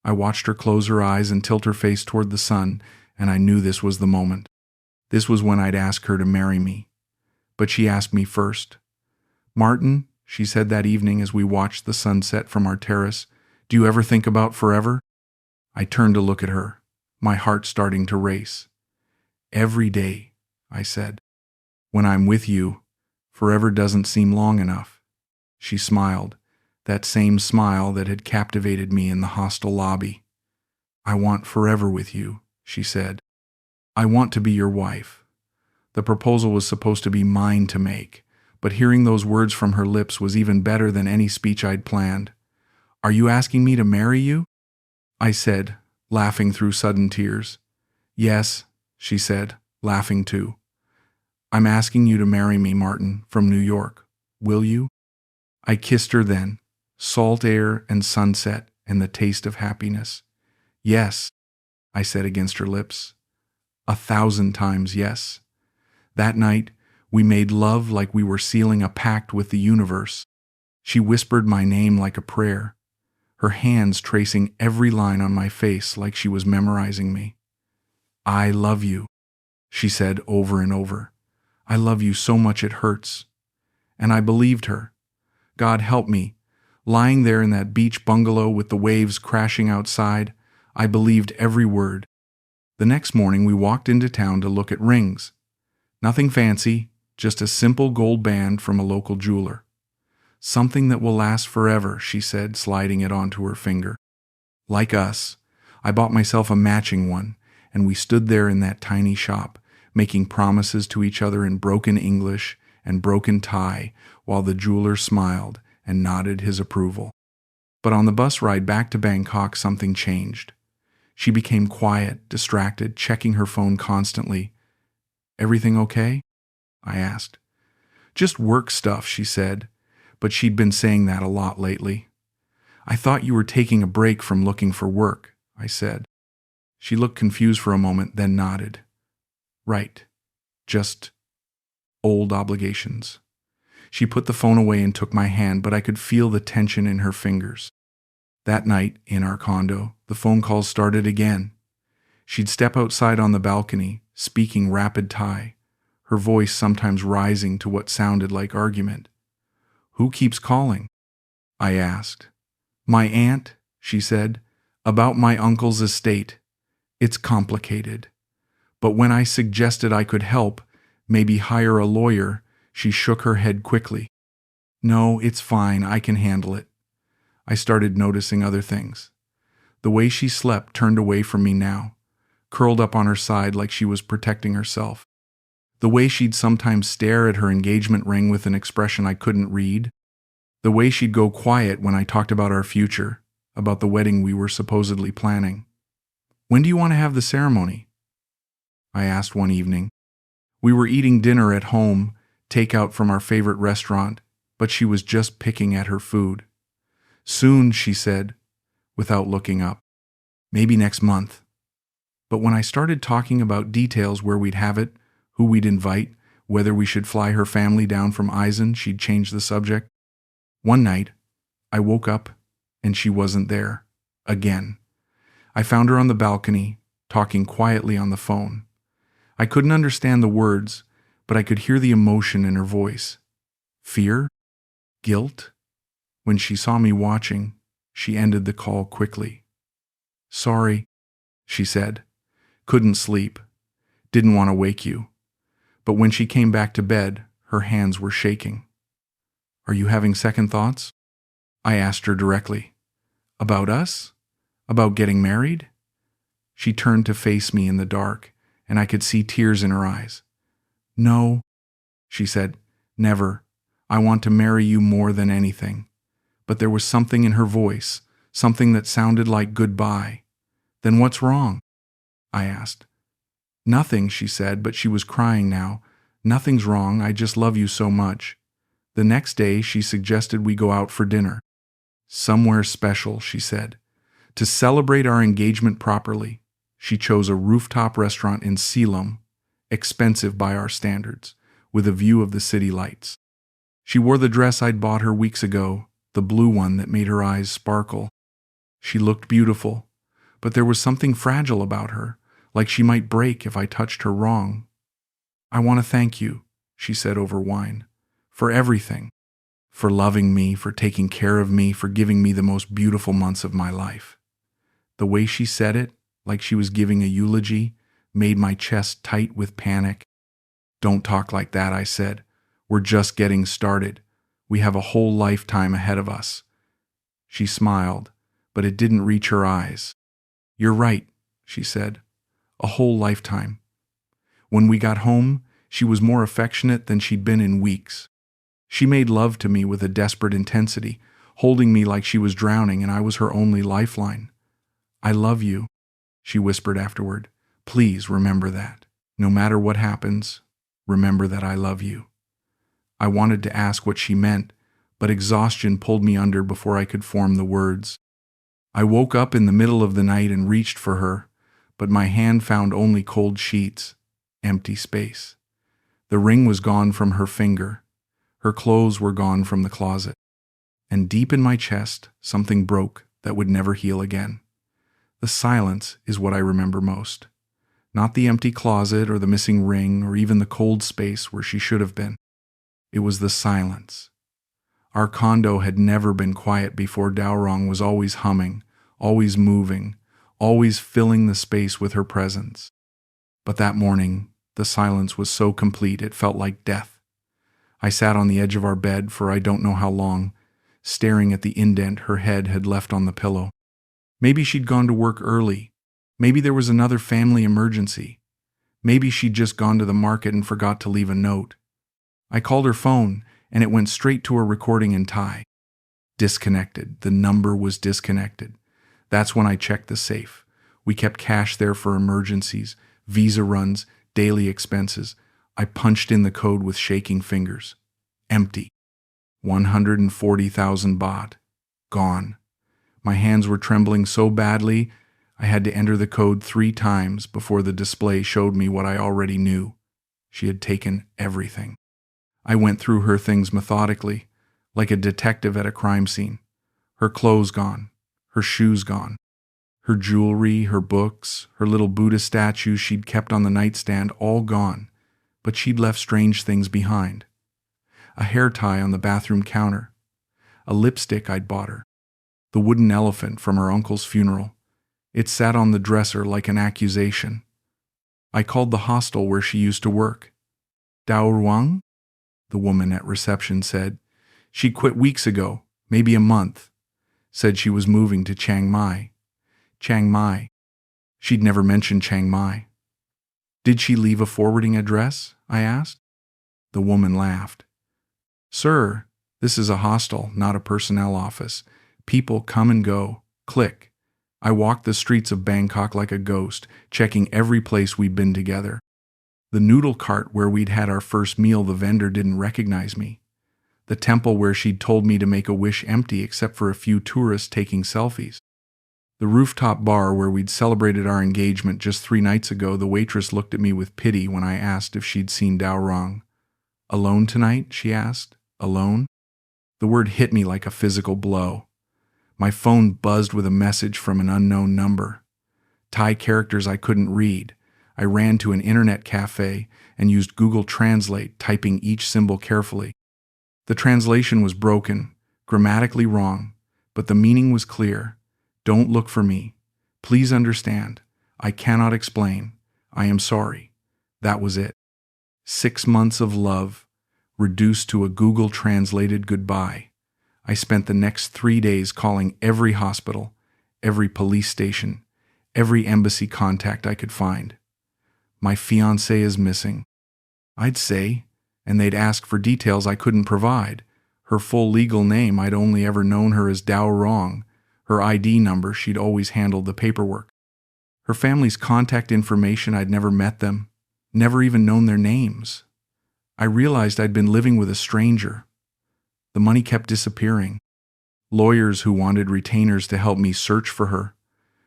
I watched her close her eyes and tilt her face toward the sun, and I knew this was the moment. This was when I'd ask her to marry me. But she asked me first. "Martin," she said that evening as we watched the sunset from our terrace, "do you ever think about forever?" I turned to look at her, my heart starting to race. "Every day," I said. "When I'm with you, forever doesn't seem long enough." She smiled, that same smile that had captivated me in the hostel lobby. "I want forever with you," she said. "I want to be your wife." The proposal was supposed to be mine to make, but hearing those words from her lips was even better than any speech I'd planned. "Are you asking me to marry you?" I said, laughing through sudden tears. "Yes," she said, laughing too. "I'm asking you to marry me, Martin, from New York. Will you?" I kissed her then, salt air and sunset and the taste of happiness. "Yes," I said against her lips. 1,000 times yes. That night, we made love like we were sealing a pact with the universe. She whispered my name like a prayer, her hands tracing every line on my face like she was memorizing me. "I love you," she said over and over. "I love you so much it hurts." And I believed her. God help me. Lying there in that beach bungalow with the waves crashing outside, I believed every word. The next morning we walked into town to look at rings. Nothing fancy, just a simple gold band from a local jeweler. "Something that will last forever," she said, sliding it onto her finger. Like us, I bought myself a matching one, and we stood there in that tiny shop, making promises to each other in broken English and broken Thai, while the jeweler smiled and nodded his approval. But on the bus ride back to Bangkok, something changed. She became quiet, distracted, checking her phone constantly. "Everything okay?" I asked. "Just work stuff," she said, but she'd been saying that a lot lately. "I thought you were taking a break from looking for work," I said. She looked confused for a moment, then nodded. "Right. Just old obligations." She put the phone away and took my hand, but I could feel the tension in her fingers. That night, in our condo, the phone calls started again. She'd step outside on the balcony, speaking rapid Thai, her voice sometimes rising to what sounded like argument. "Who keeps calling?" I asked. "My aunt," she said, "about my uncle's estate. It's complicated." But when I suggested I could help, maybe hire a lawyer, she shook her head quickly. "No, it's fine, I can handle it." I started noticing other things. The way she slept, turned away from me now, curled up on her side like she was protecting herself. The way she'd sometimes stare at her engagement ring with an expression I couldn't read. The way she'd go quiet when I talked about our future, about the wedding we were supposedly planning. "When do you want to have the ceremony?" I asked one evening. We were eating dinner at home, takeout from our favorite restaurant, but she was just picking at her food. "Soon," she said, without looking up. "Maybe next month." But when I started talking about details, where we'd have it, who we'd invite, whether we should fly her family down from Eisen, she'd change the subject. One night, I woke up and she wasn't there. Again. I found her on the balcony, talking quietly on the phone. I couldn't understand the words, but I could hear the emotion in her voice. Fear? Guilt? When she saw me watching, she ended the call quickly. "Sorry," she said. "Couldn't sleep. Didn't want to wake you." But when she came back to bed, her hands were shaking. "Are you having second thoughts?" I asked her directly. "About us? About getting married?" She turned to face me in the dark, and I could see tears in her eyes. "No," she said, "never. I want to marry you more than anything." But there was something in her voice, something that sounded like goodbye. "Then what's wrong?" I asked. "Nothing," she said, but she was crying now. "Nothing's wrong, I just love you so much." The next day, she suggested we go out for dinner. "Somewhere special," she said. To celebrate our engagement properly, she chose a rooftop restaurant in Ceylon, expensive by our standards, with a view of the city lights. She wore the dress I'd bought her weeks ago, the blue one that made her eyes sparkle. She looked beautiful, but there was something fragile about her, like she might break if I touched her wrong. "I want to thank you," she said over wine, "for everything. For loving me, for taking care of me, for giving me the most beautiful months of my life." The way she said it, like she was giving a eulogy, made my chest tight with panic. "Don't talk like that," I said. "We're just getting started. We have a whole lifetime ahead of us." She smiled, but it didn't reach her eyes. "You're right," she said. "A whole lifetime." When we got home, she was more affectionate than she'd been in weeks. She made love to me with a desperate intensity, holding me like she was drowning and I was her only lifeline. "I love you," she whispered afterward. "Please remember that. No matter what happens, remember that I love you." I wanted to ask what she meant, but exhaustion pulled me under before I could form the words. I woke up in the middle of the night and reached for her, but my hand found only cold sheets, empty space. The ring was gone from her finger. Her clothes were gone from the closet. And deep in my chest, something broke that would never heal again. The silence is what I remember most. Not the empty closet or the missing ring or even the cold space where she should have been. It was the silence. Our condo had never been quiet before. Daorong was always humming, always moving, always filling the space with her presence. But that morning, the silence was so complete it felt like death. I sat on the edge of our bed for I don't know how long, staring at the indent her head had left on the pillow. Maybe she'd gone to work early. Maybe there was another family emergency. Maybe she'd just gone to the market and forgot to leave a note. I called her phone, and it went straight to a recording in Thai. Disconnected. The number was disconnected. That's when I checked the safe. We kept cash there for emergencies, visa runs, daily expenses. I punched in the code with shaking fingers. Empty. 140,000 baht. Gone. My hands were trembling so badly, I had to enter the code 3 times before the display showed me what I already knew. She had taken everything. I went through her things methodically, like a detective at a crime scene. Her clothes gone, her shoes gone, her jewelry, her books, her little Buddha statues she'd kept on the nightstand, all gone, but she'd left strange things behind. A hair tie on the bathroom counter, a lipstick I'd bought her, the wooden elephant from her uncle's funeral. It sat on the dresser like an accusation. I called the hostel where she used to work. Dao Ruang? The woman at reception said. She quit weeks ago, maybe a month. Said she was moving to Chiang Mai. Chiang Mai. She'd never mentioned Chiang Mai. Did she leave a forwarding address? I asked. The woman laughed. Sir, this is a hostel, not a personnel office. People come and go. Click. I walked the streets of Bangkok like a ghost, checking every place we'd been together. The noodle cart where we'd had our first meal, the vendor didn't recognize me. The temple where she'd told me to make a wish, empty except for a few tourists taking selfies. The rooftop bar where we'd celebrated our engagement just 3 nights ago, the waitress looked at me with pity when I asked if she'd seen Dao Rong. Alone tonight? She asked. Alone? The word hit me like a physical blow. My phone buzzed with a message from an unknown number. Thai characters I couldn't read. I ran to an internet cafe and used Google Translate, typing each symbol carefully. The translation was broken, grammatically wrong, but the meaning was clear. Don't look for me. Please understand. I cannot explain. I am sorry. That was it. 6 months of love, reduced to a Google translated goodbye. I spent the next 3 days calling every hospital, every police station, every embassy contact I could find. My fiancée is missing. I'd say, and they'd ask for details I couldn't provide. Her full legal name, I'd only ever known her as Dao Rong. Her ID number, she'd always handled the paperwork. Her family's contact information, I'd never met them, never even known their names. I realized I'd been living with a stranger. The money kept disappearing. Lawyers who wanted retainers to help me search for her.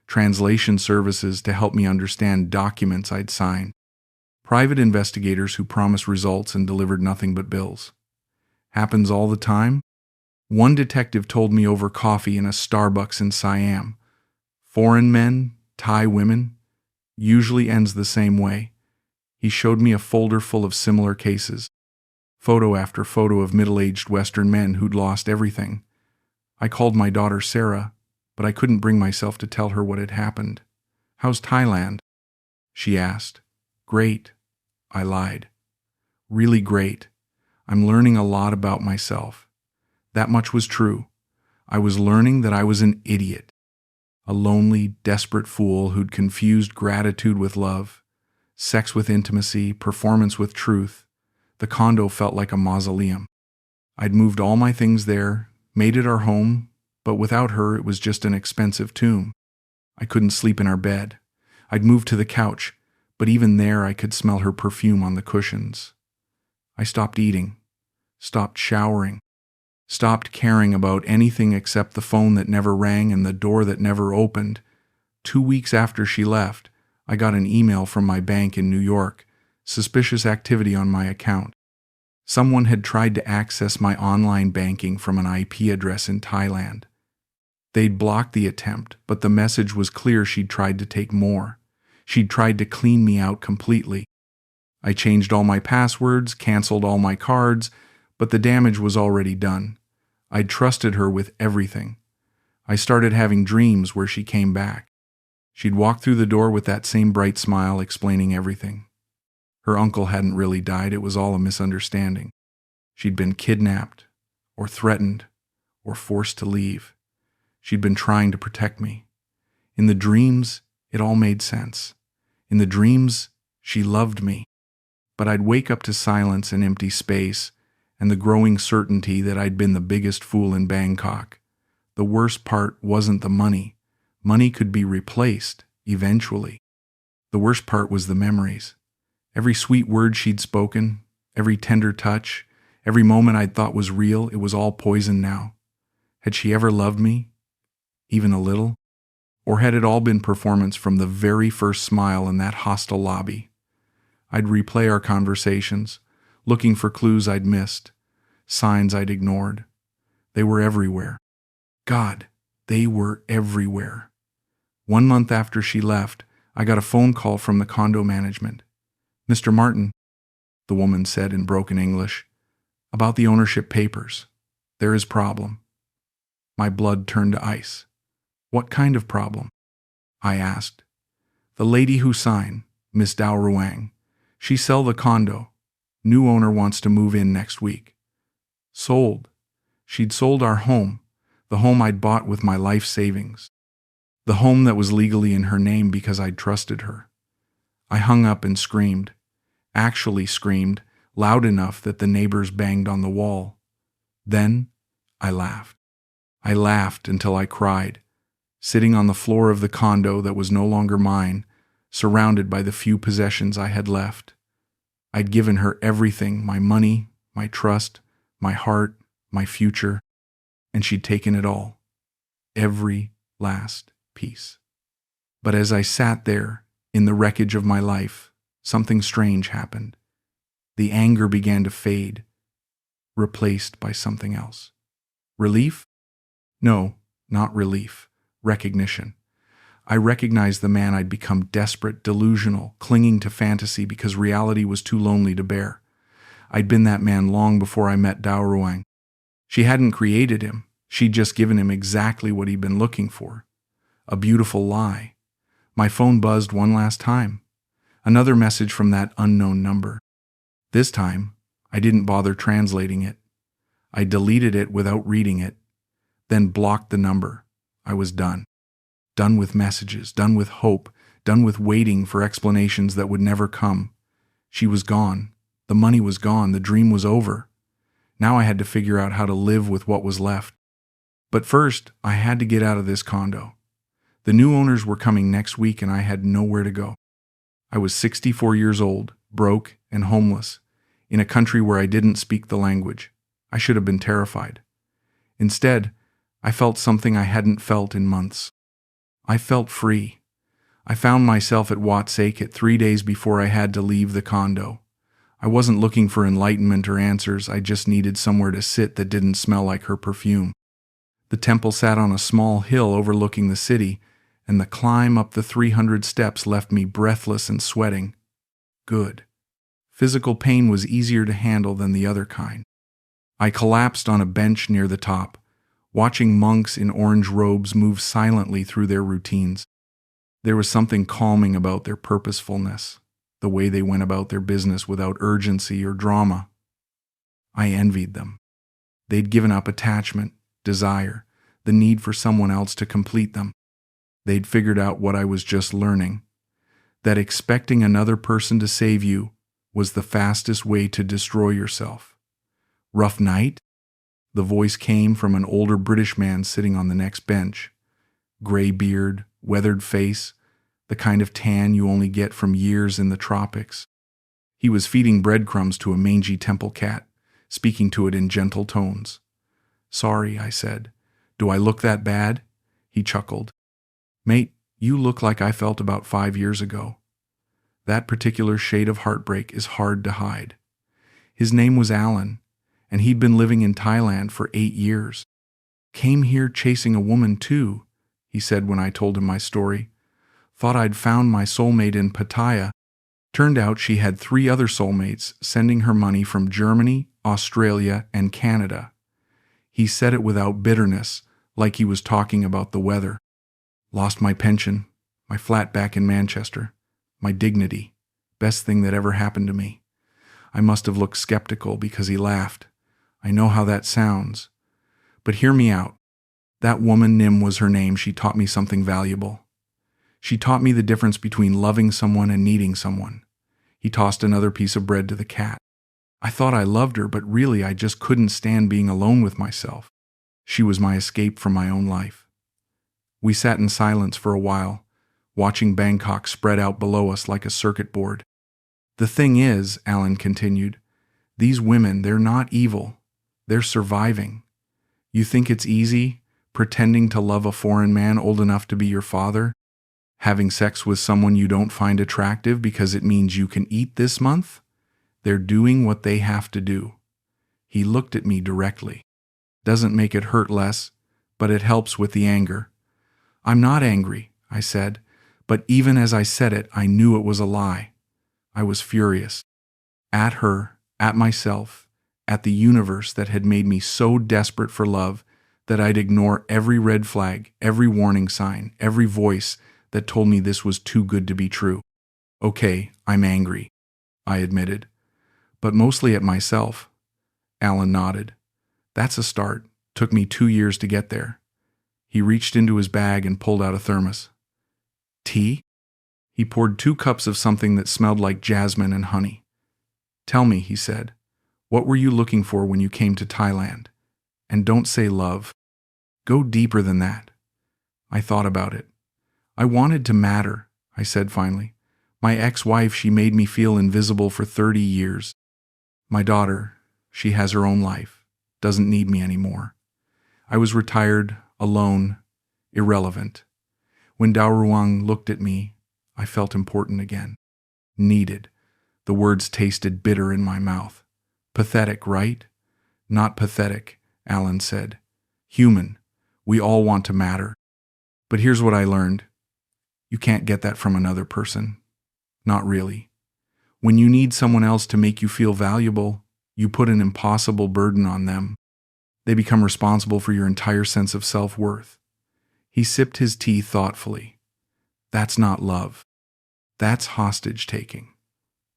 Translation services to help me understand documents I'd signed. Private investigators who promised results and delivered nothing but bills. Happens all the time? One detective told me over coffee in a Starbucks in Siam. Foreign men, Thai women, usually ends the same way. He showed me a folder full of similar cases. Photo after photo of middle-aged Western men who'd lost everything. I called my daughter Sarah, but I couldn't bring myself to tell her what had happened. How's Thailand? She asked. Great. I lied. Really great. I'm learning a lot about myself. That much was true. I was learning that I was an idiot. A lonely, desperate fool who'd confused gratitude with love, sex with intimacy, performance with truth. The condo felt like a mausoleum. I'd moved all my things there, made it our home, but without her it was just an expensive tomb. I couldn't sleep in our bed. I'd moved to the couch, but even there I could smell her perfume on the cushions. I stopped eating, stopped showering, stopped caring about anything except the phone that never rang and the door that never opened. 2 weeks after she left, I got an email from my bank in New York. Suspicious activity on my account. Someone had tried to access my online banking from an IP address in Thailand. They'd blocked the attempt, but the message was clear. She'd tried to take more. She'd tried to clean me out completely. I changed all my passwords, canceled all my cards, but the damage was already done. I'd trusted her with everything. I started having dreams where she came back. She'd walk through the door with that same bright smile, explaining everything. Her uncle hadn't really died, it was all a misunderstanding. She'd been kidnapped, or threatened, or forced to leave. She'd been trying to protect me. In the dreams, it all made sense. In the dreams, she loved me. But I'd wake up to silence and empty space, and the growing certainty that I'd been the biggest fool in Bangkok. The worst part wasn't the money. Money could be replaced, eventually. The worst part was the memories. Every sweet word she'd spoken, every tender touch, every moment I'd thought was real, it was all poison now. Had she ever loved me? Even a little? Or had it all been performance from the very first smile in that hostel lobby? I'd replay our conversations, looking for clues I'd missed, signs I'd ignored. They were everywhere. God, they were everywhere. 1 month after she left, I got a phone call from the condo management. "Mr. Martin," the woman said in broken English, "about the ownership papers. There is problem." My blood turned to ice. "What kind of problem?" I asked. "The lady who signed, Miss Dao Ruang. She sell the condo. New owner wants to move in next week." Sold. She'd sold our home, the home I'd bought with my life savings. The home that was legally in her name because I'd trusted her. I hung up and screamed. Actually screamed, loud enough that the neighbors banged on the wall. Then I laughed. I laughed until I cried, sitting on the floor of the condo that was no longer mine, surrounded by the few possessions I had left. I'd given her everything, my money, my trust, my heart, my future, and she'd taken it all. Every last piece. But as I sat there, in the wreckage of my life, something strange happened. The anger began to fade, replaced by something else. Relief? No, not relief. Recognition. I recognized the man I'd become, desperate, delusional, clinging to fantasy because reality was too lonely to bear. I'd been that man long before I met Dao Ruang. She hadn't created him. She'd just given him exactly what he'd been looking for. A beautiful lie. My phone buzzed one last time. Another message from that unknown number. This time, I didn't bother translating it. I deleted it without reading it, then blocked the number. I was done. Done with messages, done with hope, done with waiting for explanations that would never come. She was gone. The money was gone. The dream was over. Now I had to figure out how to live with what was left. But first, I had to get out of this condo. The new owners were coming next week and I had nowhere to go. I was 64 years old, broke and homeless, in a country where I didn't speak the language. I should have been terrified. Instead, I felt something I hadn't felt in months. I felt free. I found myself at Watsake 3 days before I had to leave the condo. I wasn't looking for enlightenment or answers, I just needed somewhere to sit that didn't smell like her perfume. The temple sat on a small hill overlooking the city, and the climb up the 300 steps left me breathless and sweating. Good. Physical pain was easier to handle than the other kind. I collapsed on a bench near the top, watching monks in orange robes move silently through their routines. There was something calming about their purposefulness, the way they went about their business without urgency or drama. I envied them. They'd given up attachment, desire, the need for someone else to complete them. They'd figured out what I was just learning, that expecting another person to save you was the fastest way to destroy yourself. Rough night? The voice came from an older British man sitting on the next bench. Gray beard, weathered face, the kind of tan you only get from years in the tropics. He was feeding breadcrumbs to a mangy temple cat, speaking to it in gentle tones. "Sorry," I said. "Do I look that bad?" He chuckled. "Mate, you look like I felt about 5 years ago." That particular shade of heartbreak is hard to hide. His name was Alan, and he'd been living in Thailand for 8 years. "Came here chasing a woman too," he said when I told him my story. "Thought I'd found my soulmate in Pattaya. Turned out she had 3 other soulmates sending her money from Germany, Australia, and Canada." He said it without bitterness, like he was talking about the weather. "Lost my pension, my flat back in Manchester, my dignity, best thing that ever happened to me." I must have looked skeptical because he laughed. "I know how that sounds. But hear me out. That woman, Nim was her name, she taught me something valuable. She taught me the difference between loving someone and needing someone. He tossed another piece of bread to the cat. I thought I loved her, but really I just couldn't stand being alone with myself. She was my escape from my own life. We sat in silence for a while, watching Bangkok spread out below us like a circuit board. The thing is, Alan continued, these women, they're not evil. They're surviving. You think it's easy, pretending to love a foreign man old enough to be your father? Having sex with someone you don't find attractive because it means you can eat this month? They're doing what they have to do. He looked at me directly. Doesn't make it hurt less, but it helps with the anger. I'm not angry, I said, but even as I said it, I knew it was a lie. I was furious. At her, at myself, at the universe that had made me so desperate for love that I'd ignore every red flag, every warning sign, every voice that told me this was too good to be true. Okay, I'm angry, I admitted, but mostly at myself. Alan nodded. That's a start. Took me 2 years to get there. He reached into his bag and pulled out a thermos. Tea? He poured 2 cups of something that smelled like jasmine and honey. Tell me, he said, what were you looking for when you came to Thailand? And don't say love. Go deeper than that. I thought about it. I wanted to matter, I said finally. My ex-wife, she made me feel invisible for 30 years. My daughter, she has her own life, doesn't need me anymore. I was retired, alone, irrelevant. When Dao Ruang looked at me, I felt important again. Needed. The words tasted bitter in my mouth. Pathetic, right? Not pathetic, Alan said. Human. We all want to matter. But here's what I learned. You can't get that from another person. Not really. When you need someone else to make you feel valuable, you put an impossible burden on them. They become responsible for your entire sense of self-worth. He sipped his tea thoughtfully. That's not love. That's hostage-taking.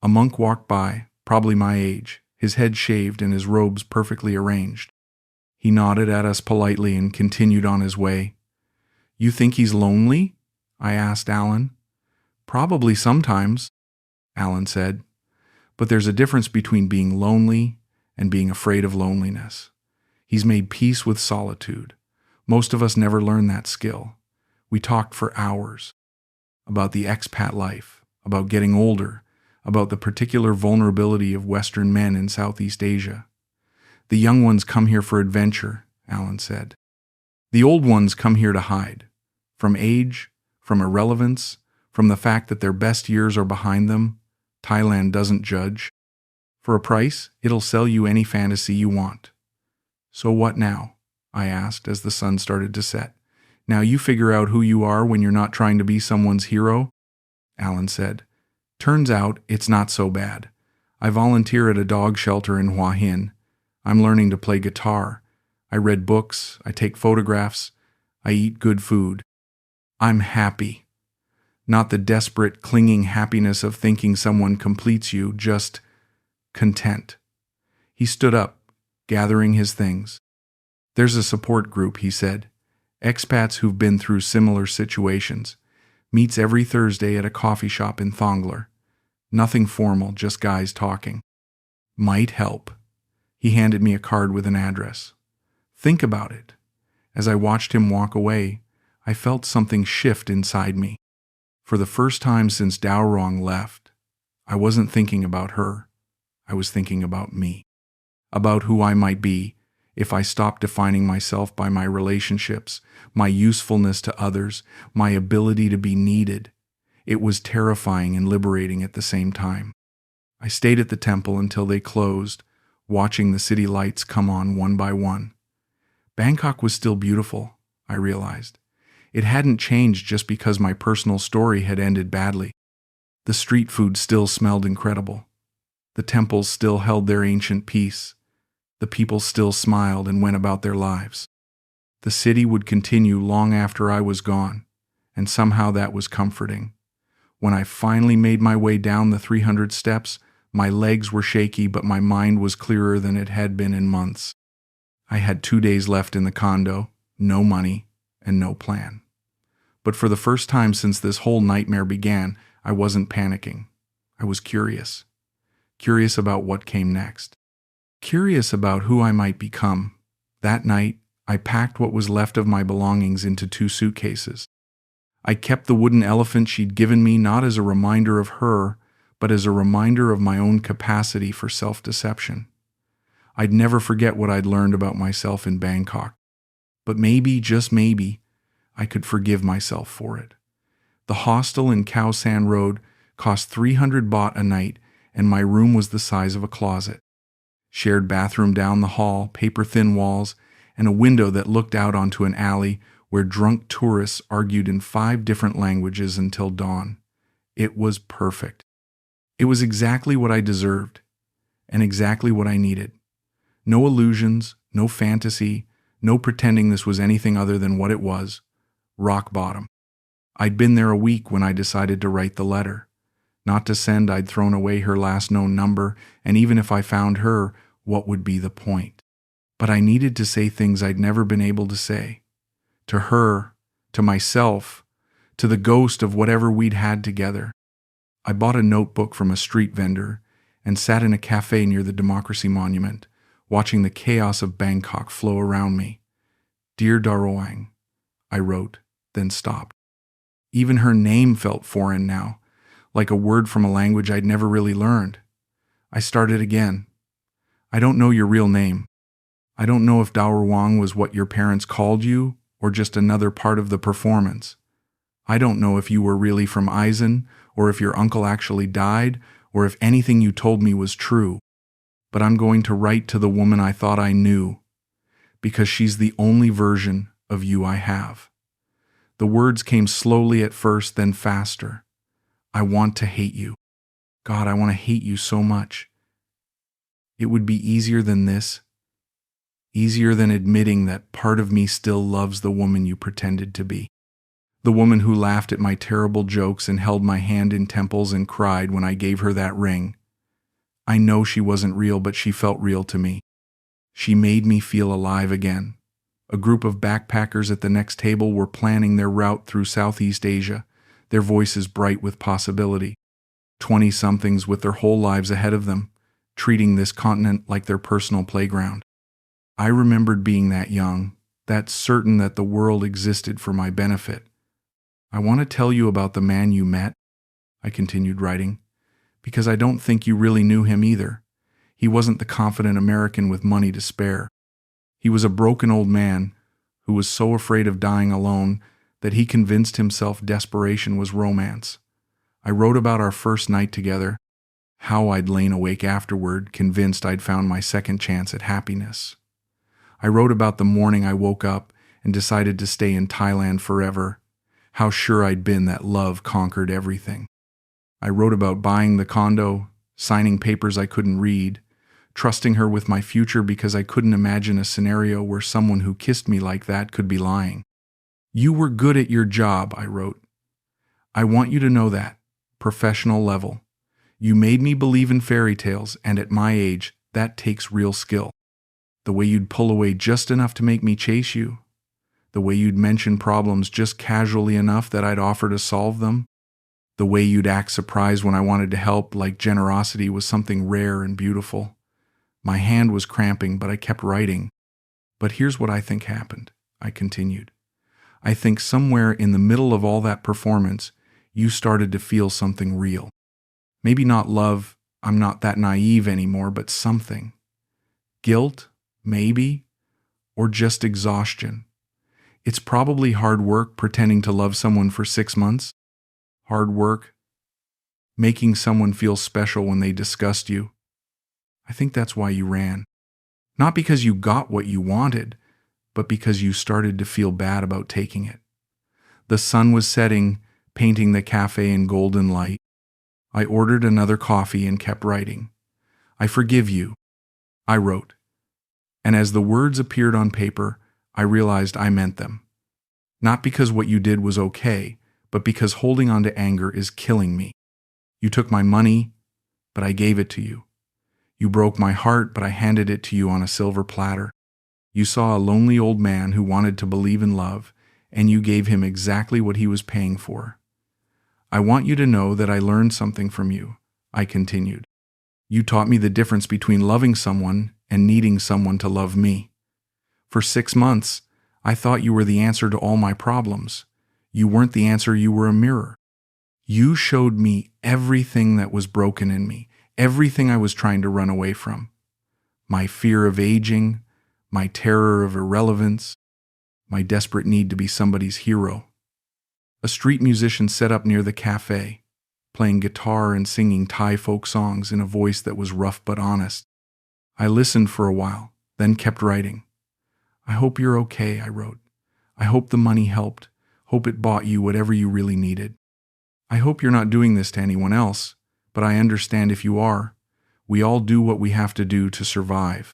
A monk walked by, probably my age, his head shaved and his robes perfectly arranged. He nodded at us politely and continued on his way. You think he's lonely? I asked Alan. Probably sometimes, Alan said. But there's a difference between being lonely and being afraid of loneliness. He's made peace with solitude. Most of us never learn that skill. We talked for hours about the expat life, about getting older, about the particular vulnerability of Western men in Southeast Asia. The young ones come here for adventure, Alan said. The old ones come here to hide. From age, from irrelevance, from the fact that their best years are behind them, Thailand doesn't judge. For a price, it'll sell you any fantasy you want. So what now? I asked as the sun started to set. Now you figure out who you are when you're not trying to be someone's hero? Alan said. Turns out it's not so bad. I volunteer at a dog shelter in Hua Hin. I'm learning to play guitar. I read books. I take photographs. I eat good food. I'm happy. Not the desperate, clinging happiness of thinking someone completes you, just content. He stood up, gathering his things. There's a support group, he said. Expats who've been through similar situations. Meets every Thursday at a coffee shop in Thongler. Nothing formal, just guys talking. Might help. He handed me a card with an address. Think about it. As I watched him walk away, I felt something shift inside me. For the first time since Dao Rong left, I wasn't thinking about her. I was thinking about me. About who I might be if I stopped defining myself by my relationships, my usefulness to others, my ability to be needed. It was terrifying and liberating at the same time. I stayed at the temple until they closed, watching the city lights come on one by one. Bangkok was still beautiful, I realized. It hadn't changed just because my personal story had ended badly. The street food still smelled incredible. The temples still held their ancient peace. The people still smiled and went about their lives. The city would continue long after I was gone, and somehow that was comforting. When I finally made my way down the 300 steps, my legs were shaky, but my mind was clearer than it had been in months. I had 2 days left in the condo, no money, and no plan. But for the first time since this whole nightmare began, I wasn't panicking. I was curious. Curious about what came next. Curious about who I might become. That night, I packed what was left of my belongings into 2 suitcases. I kept the wooden elephant she'd given me not as a reminder of her, but as a reminder of my own capacity for self-deception. I'd never forget what I'd learned about myself in Bangkok. But maybe, just maybe, I could forgive myself for it. The hostel in Khao San Road cost 300 baht a night, and my room was the size of a closet. Shared bathroom down the hall, paper-thin walls, and a window that looked out onto an alley where drunk tourists argued in 5 different languages until dawn. It was perfect. It was exactly what I deserved, and exactly what I needed. No illusions, no fantasy, no pretending this was anything other than what it was. Rock bottom. I'd been there a week when I decided to write the letter. Not to send, I'd thrown away her last known number, and even if I found her, what would be the point? But I needed to say things I'd never been able to say. To her, to myself, to the ghost of whatever we'd had together. I bought a notebook from a street vendor and sat in a cafe near the Democracy Monument, watching the chaos of Bangkok flow around me. Dear Daroang, I wrote, then stopped. Even her name felt foreign now, like a word from a language I'd never really learned. I started again. I don't know your real name. I don't know if Daroang was what your parents called you or just another part of the performance. I don't know if you were really from Eisen or if your uncle actually died or if anything you told me was true. But I'm going to write to the woman I thought I knew because she's the only version of you I have. The words came slowly at first, then faster. I want to hate you. God, I want to hate you so much. It would be easier than this. Easier than admitting that part of me still loves the woman you pretended to be. The woman who laughed at my terrible jokes and held my hand in temples and cried when I gave her that ring. I know she wasn't real, but she felt real to me. She made me feel alive again. A group of backpackers at the next table were planning their route through Southeast Asia, their voices bright with possibility. 20-somethings with their whole lives ahead of them, treating this continent like their personal playground. I remembered being that young, that certain that the world existed for my benefit. I want to tell you about the man you met, I continued writing, because I don't think you really knew him either. He wasn't the confident American with money to spare. He was a broken old man who was so afraid of dying alone that he convinced himself desperation was romance. I wrote about our first night together, how I'd lain awake afterward, convinced I'd found my second chance at happiness. I wrote about the morning I woke up and decided to stay in Thailand forever, how sure I'd been that love conquered everything. I wrote about buying the condo, signing papers I couldn't read, trusting her with my future because I couldn't imagine a scenario where someone who kissed me like that could be lying. You were good at your job, I wrote. I want you to know that, professional level. You made me believe in fairy tales, and at my age, that takes real skill. The way you'd pull away just enough to make me chase you. The way you'd mention problems just casually enough that I'd offer to solve them. The way you'd act surprised when I wanted to help, like generosity was something rare and beautiful. My hand was cramping, but I kept writing. But here's what I think happened, I continued. I think somewhere in the middle of all that performance, you started to feel something real. Maybe not love, I'm not that naive anymore, but something. Guilt, maybe, or just exhaustion. It's probably hard work pretending to love someone for 6 months. Hard work, making someone feel special when they disgust you. I think that's why you ran. Not because you got what you wanted, but because you started to feel bad about taking it. The sun was setting, painting the cafe in golden light. I ordered another coffee and kept writing. I forgive you, I wrote. And as the words appeared on paper, I realized I meant them. Not because what you did was okay, but because holding on to anger is killing me. You took my money, but I gave it to you. You broke my heart, but I handed it to you on a silver platter. You saw a lonely old man who wanted to believe in love, and you gave him exactly what he was paying for. I want you to know that I learned something from you, I continued. You taught me the difference between loving someone and needing someone to love me. For 6 months, I thought you were the answer to all my problems. You weren't the answer, you were a mirror. You showed me everything that was broken in me, everything I was trying to run away from. My fear of aging, my terror of irrelevance, my desperate need to be somebody's hero. A street musician set up near the cafe, playing guitar and singing Thai folk songs in a voice that was rough but honest. I listened for a while, then kept writing. I hope you're okay, I wrote. I hope the money helped. Hope it bought you whatever you really needed. I hope you're not doing this to anyone else, but I understand if you are. We all do what we have to do to survive.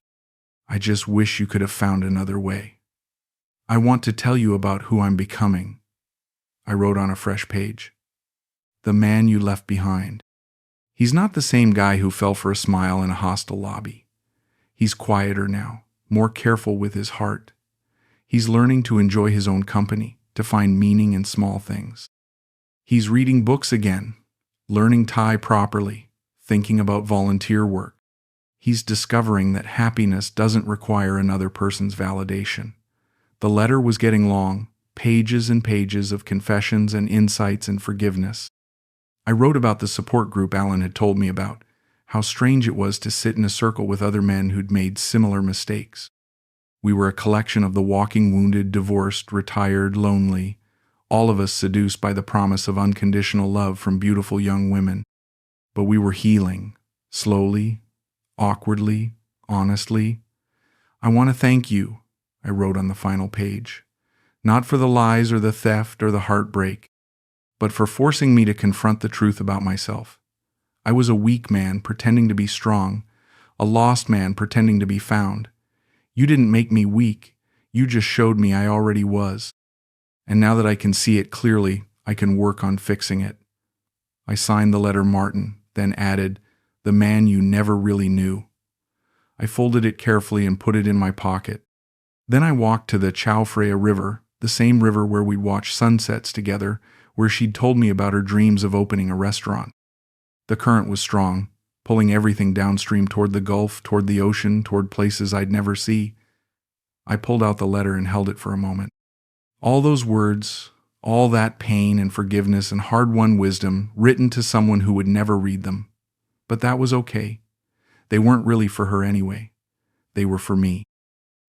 I just wish you could have found another way. I want to tell you about who I'm becoming. I wrote on a fresh page. The man you left behind. He's not the same guy who fell for a smile in a hostel lobby. He's quieter now, more careful with his heart. He's learning to enjoy his own company, to find meaning in small things. He's reading books again, learning Thai properly, thinking about volunteer work. He's discovering that happiness doesn't require another person's validation. The letter was getting long, pages and pages of confessions and insights and forgiveness. I wrote about the support group Alan had told me about, how strange it was to sit in a circle with other men who'd made similar mistakes. We were a collection of the walking wounded, divorced, retired, lonely, all of us seduced by the promise of unconditional love from beautiful young women. But we were healing, slowly, awkwardly, honestly. I want to thank you, I wrote on the final page, not for the lies or the theft or the heartbreak, but for forcing me to confront the truth about myself. I was a weak man pretending to be strong, a lost man pretending to be found. You didn't make me weak, you just showed me I already was. And now that I can see it clearly, I can work on fixing it. I signed the letter Martin, then added, the man you never really knew. I folded it carefully and put it in my pocket. Then I walked to the Chao Phraya River, the same river where we'd watched sunsets together, where she'd told me about her dreams of opening a restaurant. The current was strong, pulling everything downstream toward the Gulf, toward the ocean, toward places I'd never see. I pulled out the letter and held it for a moment. All those words, all that pain and forgiveness and hard-won wisdom written to someone who would never read them. But that was okay. They weren't really for her anyway. They were for me.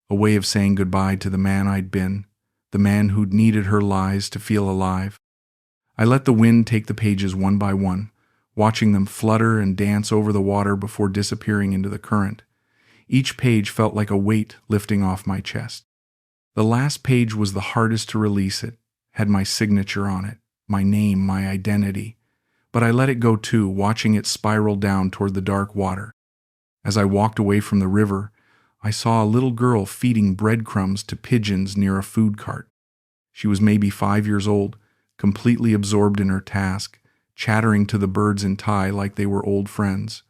A way of saying goodbye to the man I'd been, the man who'd needed her lies to feel alive. I let the wind take the pages one by one, watching them flutter and dance over the water before disappearing into the current. Each page felt like a weight lifting off my chest. The last page was the hardest to release. It had my signature on it, my name, my identity. But I let it go too, watching it spiral down toward the dark water. As I walked away from the river, I saw a little girl feeding breadcrumbs to pigeons near a food cart. She was maybe 5 years old, completely absorbed in her task, chattering to the birds in Thai like they were old friends.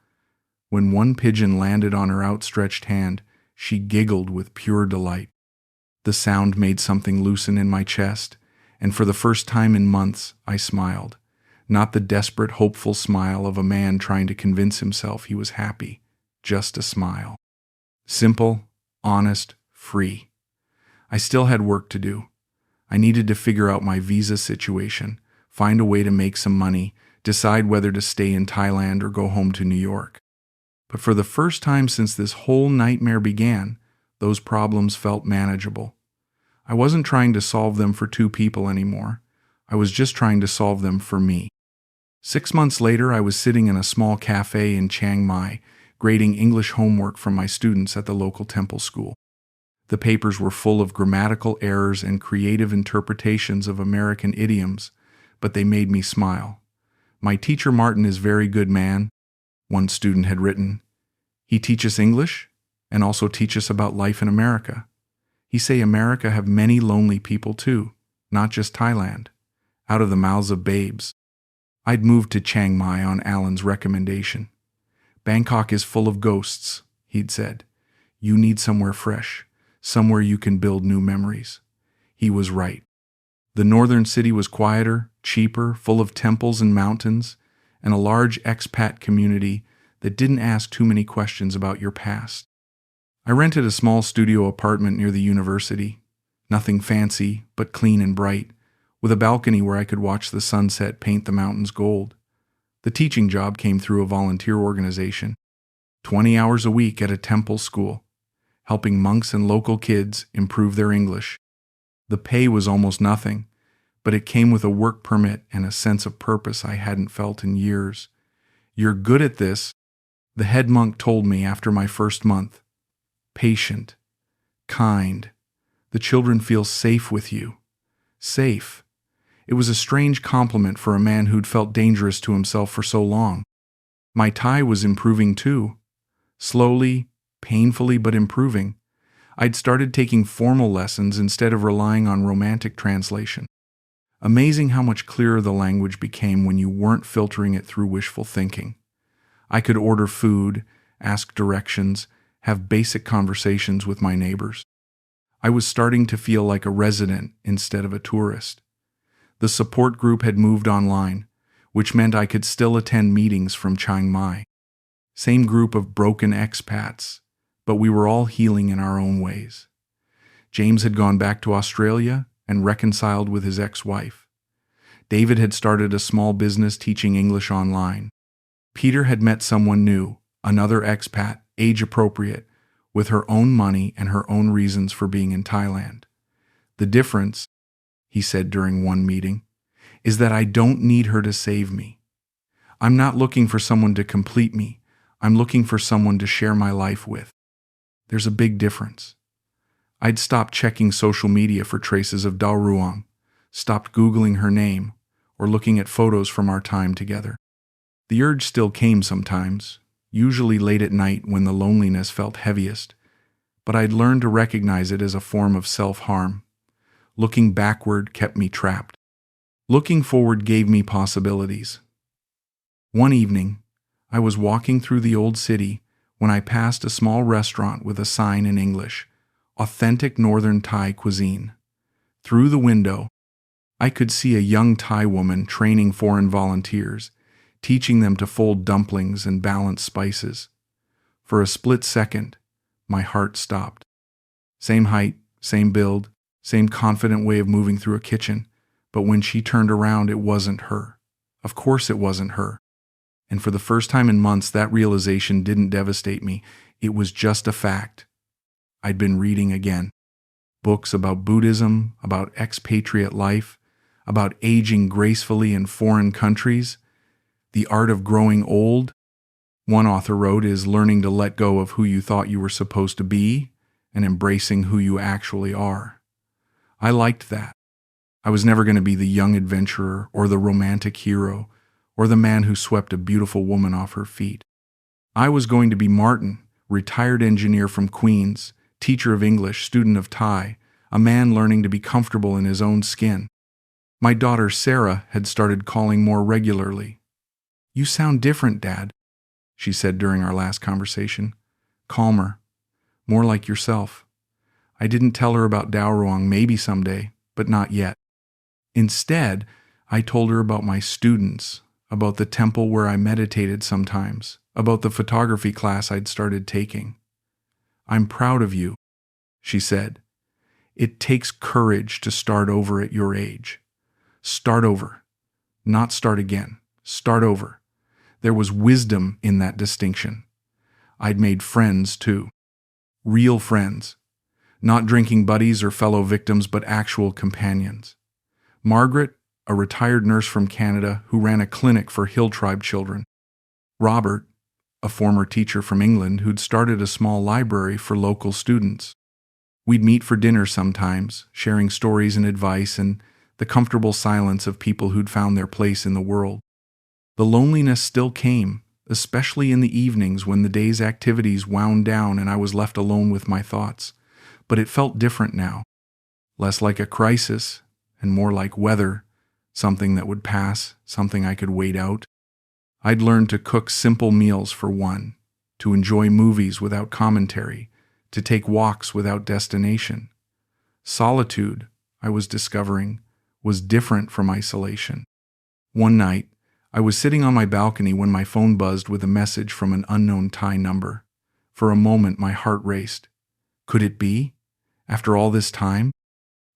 When one pigeon landed on her outstretched hand, she giggled with pure delight. The sound made something loosen in my chest, and for the first time in months, I smiled. Not the desperate, hopeful smile of a man trying to convince himself he was happy, just a smile. Simple, honest, free. I still had work to do. I needed to figure out my visa situation, find a way to make some money, decide whether to stay in Thailand or go home to New York. But for the first time since this whole nightmare began, those problems felt manageable. I wasn't trying to solve them for two people anymore. I was just trying to solve them for me. 6 months later, I was sitting in a small cafe in Chiang Mai, grading English homework from my students at the local temple school. The papers were full of grammatical errors and creative interpretations of American idioms, but they made me smile. My teacher Martin is very good man, one student had written. He teach us English and also teach us about life in America. He say America have many lonely people too, not just Thailand, out of the mouths of babes. I'd moved to Chiang Mai on Alan's recommendation. Bangkok is full of ghosts, he'd said. You need somewhere fresh, somewhere you can build new memories. He was right. The northern city was quieter, cheaper, full of temples and mountains, and a large expat community that didn't ask too many questions about your past. I rented a small studio apartment near the university, nothing fancy, but clean and bright, with a balcony where I could watch the sunset paint the mountains gold. The teaching job came through a volunteer organization, 20 hours a week at a temple school, helping monks and local kids improve their English. The pay was almost nothing, but it came with a work permit and a sense of purpose I hadn't felt in years. "You're good at this," the head monk told me after my first month. "Patient, kind. The children feel safe with you." Safe. It was a strange compliment for a man who'd felt dangerous to himself for so long. My Thai was improving too. Slowly, painfully, but improving. I'd started taking formal lessons instead of relying on romantic translation. Amazing how much clearer the language became when you weren't filtering it through wishful thinking. I could order food, ask directions, have basic conversations with my neighbors. I was starting to feel like a resident instead of a tourist. The support group had moved online, which meant I could still attend meetings from Chiang Mai. Same group of broken expats, but we were all healing in our own ways. James had gone back to Australia and reconciled with his ex-wife. David had started a small business teaching English online. Peter had met someone new, another expat, age-appropriate, with her own money and her own reasons for being in Thailand. "The difference," he said during one meeting, "is that I don't need her to save me. I'm not looking for someone to complete me. I'm looking for someone to share my life with." There's a big difference. I'd stopped checking social media for traces of Dao Ruang, stopped Googling her name, or looking at photos from our time together. The urge still came sometimes, usually late at night when the loneliness felt heaviest, but I'd learned to recognize it as a form of self-harm. Looking backward kept me trapped. Looking forward gave me possibilities. One evening, I was walking through the old city when I passed a small restaurant with a sign in English, "Authentic Northern Thai Cuisine." Through the window, I could see a young Thai woman training foreign volunteers, teaching them to fold dumplings and balance spices. For a split second, my heart stopped. Same height, same build, same confident way of moving through a kitchen, but when she turned around, it wasn't her. Of course it wasn't her. And for the first time in months, that realization didn't devastate me. It was just a fact. I'd been reading again. Books about Buddhism, about expatriate life, about aging gracefully in foreign countries, the art of growing old. One author wrote is learning to let go of who you thought you were supposed to be and embracing who you actually are. I liked that. I was never going to be the young adventurer or the romantic hero or the man who swept a beautiful woman off her feet. I was going to be Martin, retired engineer from Queens, teacher of English, student of Thai, a man learning to be comfortable in his own skin. My daughter Sarah had started calling more regularly. "You sound different, Dad," she said during our last conversation. "Calmer, more like yourself." I didn't tell her about Daoruang, maybe someday, but not yet. Instead, I told her about my students, about the temple where I meditated sometimes, about the photography class I'd started taking. "I'm proud of you," she said. "It takes courage to start over at your age. Start over. Not start again. Start over." There was wisdom in that distinction. I'd made friends, too. Real friends. Not drinking buddies or fellow victims, but actual companions. Margaret, a retired nurse from Canada who ran a clinic for Hill Tribe children. Robert, a former teacher from England who'd started a small library for local students. We'd meet for dinner sometimes, sharing stories and advice and the comfortable silence of people who'd found their place in the world. The loneliness still came, especially in the evenings when the day's activities wound down and I was left alone with my thoughts. But it felt different now. Less like a crisis and more like weather, something that would pass, something I could wait out. I'd learned to cook simple meals for one, to enjoy movies without commentary, to take walks without destination. Solitude, I was discovering, was different from isolation. One night, I was sitting on my balcony when my phone buzzed with a message from an unknown Thai number. For a moment, my heart raced. Could it be? After all this time?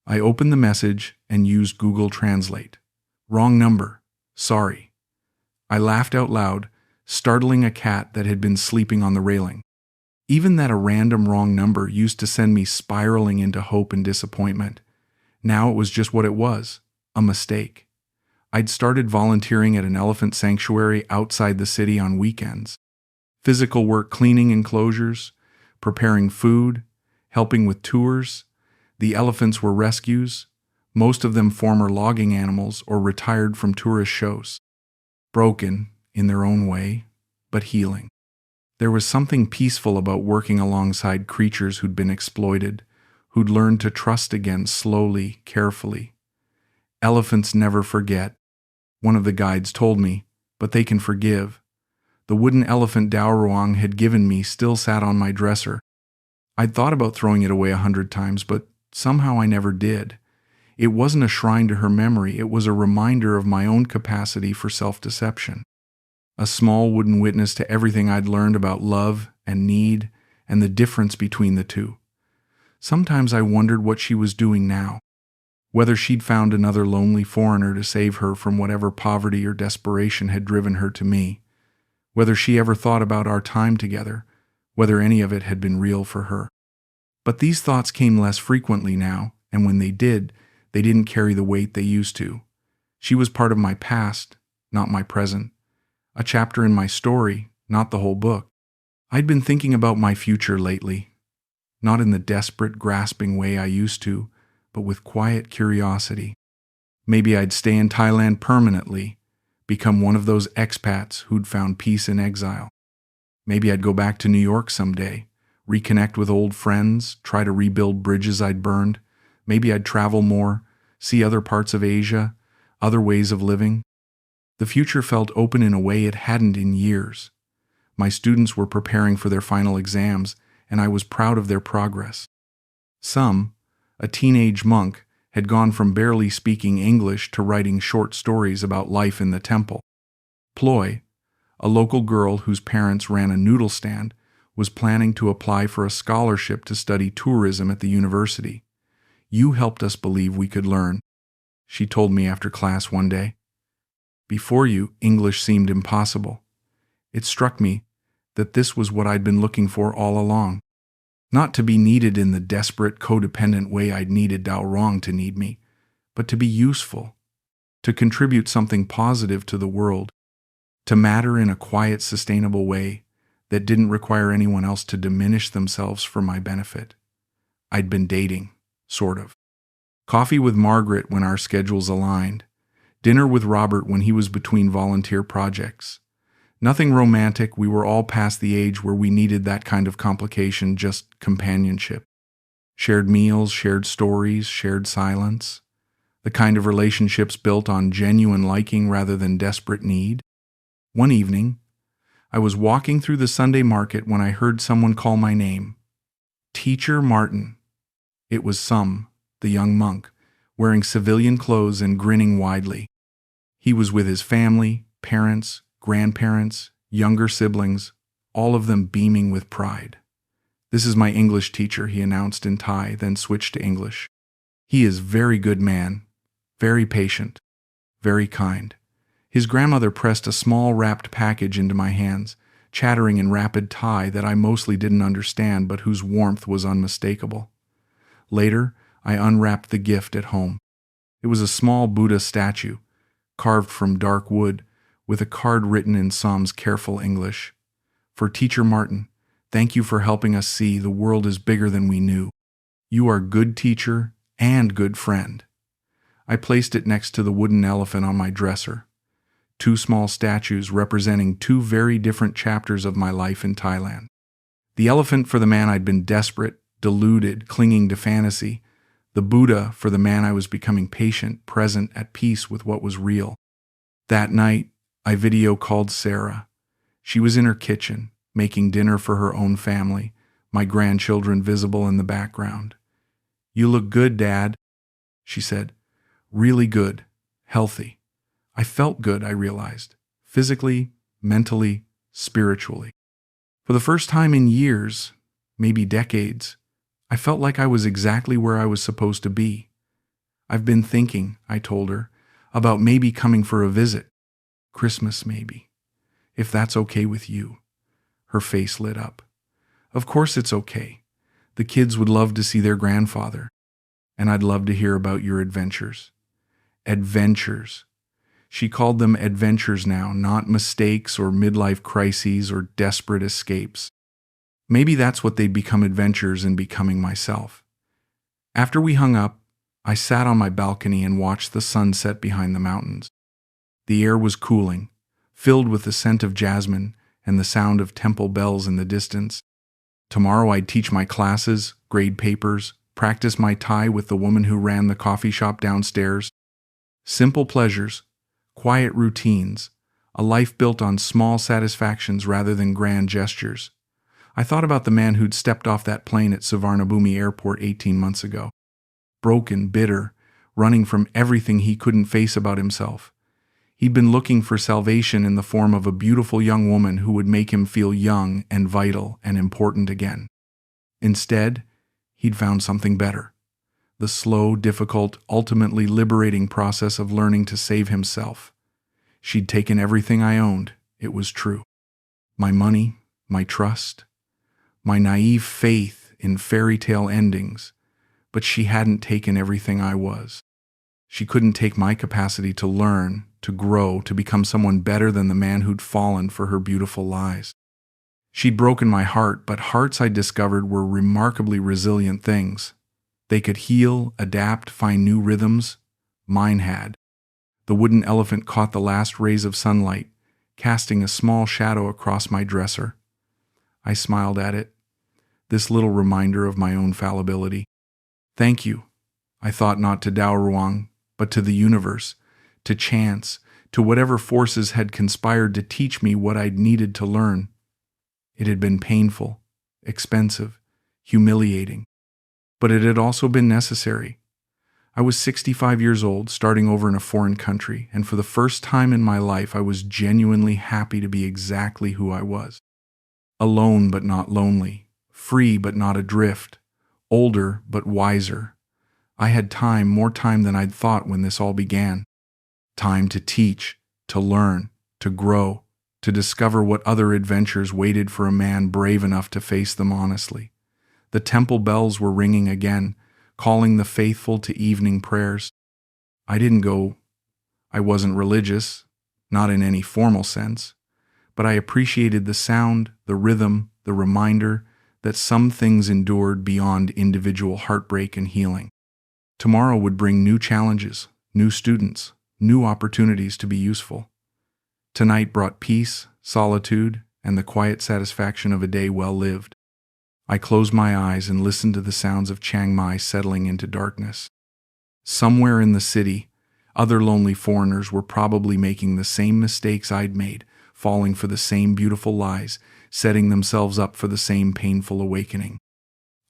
I opened the message and used Google Translate. Wrong number. Sorry. I laughed out loud, startling a cat that had been sleeping on the railing. Even that a random wrong number used to send me spiraling into hope and disappointment. Now it was just what it was, a mistake. I'd started volunteering at an elephant sanctuary outside the city on weekends. Physical work cleaning enclosures, preparing food, helping with tours. The elephants were rescues, most of them former logging animals or retired from tourist shows. Broken, in their own way, but healing. There was something peaceful about working alongside creatures who'd been exploited, who'd learned to trust again slowly, carefully. Elephants never forget, one of the guides told me, but they can forgive. The wooden elephant Daoruang had given me still sat on my dresser. I'd thought about throwing it away 100 times, but somehow I never did. It wasn't a shrine to her memory, it was a reminder of my own capacity for self-deception. A small wooden witness to everything I'd learned about love and need and the difference between the two. Sometimes I wondered what she was doing now, whether she'd found another lonely foreigner to save her from whatever poverty or desperation had driven her to me, whether she ever thought about our time together, whether any of it had been real for her. But these thoughts came less frequently now, and when they did, they didn't carry the weight they used to. She was part of my past, not my present. A chapter in my story, not the whole book. I'd been thinking about my future lately, not in the desperate, grasping way I used to, but with quiet curiosity. Maybe I'd stay in Thailand permanently, become one of those expats who'd found peace in exile. Maybe I'd go back to New York someday, reconnect with old friends, try to rebuild bridges I'd burned. Maybe I'd travel more, see other parts of Asia, other ways of living. The future felt open in a way it hadn't in years. My students were preparing for their final exams, and I was proud of their progress. Some, a teenage monk, had gone from barely speaking English to writing short stories about life in the temple. Ploy, a local girl whose parents ran a noodle stand, was planning to apply for a scholarship to study tourism at the university. You helped us believe we could learn, she told me after class one day. Before you, English seemed impossible. It struck me that this was what I'd been looking for all along. Not to be needed in the desperate, codependent way I'd needed Daoruang to need me, but to be useful, to contribute something positive to the world, to matter in a quiet, sustainable way that didn't require anyone else to diminish themselves for my benefit. I'd been dating, sort of. Coffee with Margaret when our schedules aligned. Dinner with Robert when he was between volunteer projects. Nothing romantic, we were all past the age where we needed that kind of complication, just companionship. Shared meals, shared stories, shared silence. The kind of relationships built on genuine liking rather than desperate need. One evening, I was walking through the Sunday market when I heard someone call my name. Teacher Martin. It was Sum, the young monk, wearing civilian clothes and grinning widely. He was with his family, parents, grandparents, younger siblings, all of them beaming with pride. "This is my English teacher," he announced in Thai, then switched to English. "He is very good man, very patient, very kind." His grandmother pressed a small wrapped package into my hands, chattering in rapid Thai that I mostly didn't understand but whose warmth was unmistakable. Later, I unwrapped the gift at home. It was a small Buddha statue, carved from dark wood, with a card written in Sam's careful English. "For Teacher Martin, thank you for helping us see the world is bigger than we knew. You are good teacher and good friend." I placed it next to the wooden elephant on my dresser. Two small statues representing two very different chapters of my life in Thailand. The elephant for the man I'd been desperate, deluded, clinging to fantasy. The Buddha for the man I was becoming patient, present, at peace with what was real. That night, I video called Sarah. She was in her kitchen, making dinner for her own family, my grandchildren visible in the background. "You look good, Dad," she said. Really good, healthy. I felt good, I realized, physically, mentally, spiritually. For the first time in years, maybe decades, I felt like I was exactly where I was supposed to be. I've been thinking, I told her, about maybe coming for a visit. Christmas, maybe. If that's okay with you. Her face lit up. Of course it's okay. The kids would love to see their grandfather, and I'd love to hear about your adventures. Adventures. She called them adventures now, not mistakes or midlife crises or desperate escapes. Maybe that's what they'd become, adventures in becoming myself. After we hung up, I sat on my balcony and watched the sun set behind the mountains. The air was cooling, filled with the scent of jasmine and the sound of temple bells in the distance. Tomorrow I'd teach my classes, grade papers, practice my Thai with the woman who ran the coffee shop downstairs. Simple pleasures, quiet routines, a life built on small satisfactions rather than grand gestures. I thought about the man who'd stepped off that plane at Suvarnabhumi Airport 18 months ago. Broken, bitter, running from everything he couldn't face about himself. He'd been looking for salvation in the form of a beautiful young woman who would make him feel young and vital and important again. Instead, he'd found something better. The slow, difficult, ultimately liberating process of learning to save himself. She'd taken everything I owned, it was true. My money, my trust, my naive faith in fairy tale endings, but she hadn't taken everything I was. She couldn't take my capacity to learn, to grow, to become someone better than the man who'd fallen for her beautiful lies. She'd broken my heart, but hearts, I discovered, were remarkably resilient things. They could heal, adapt, find new rhythms. Mine had. The wooden elephant caught the last rays of sunlight, casting a small shadow across my dresser. I smiled at it, this little reminder of my own fallibility. Thank you, I thought, not to Dao Ruang, but to the universe, to chance, to whatever forces had conspired to teach me what I'd needed to learn. It had been painful, expensive, humiliating, but it had also been necessary. I was 65 years old, starting over in a foreign country, and for the first time in my life I was genuinely happy to be exactly who I was. Alone but not lonely, free but not adrift, older but wiser. I had time, more time than I'd thought when this all began. Time to teach, to learn, to grow, to discover what other adventures waited for a man brave enough to face them honestly. The temple bells were ringing again, calling the faithful to evening prayers. I didn't go. I wasn't religious, not in any formal sense, but I appreciated the sound, the rhythm, the reminder that some things endured beyond individual heartbreak and healing. Tomorrow would bring new challenges, new students, new opportunities to be useful. Tonight brought peace, solitude, and the quiet satisfaction of a day well lived. I closed my eyes and listened to the sounds of Chiang Mai settling into darkness. Somewhere in the city, other lonely foreigners were probably making the same mistakes I'd made, falling for the same beautiful lies, setting themselves up for the same painful awakening.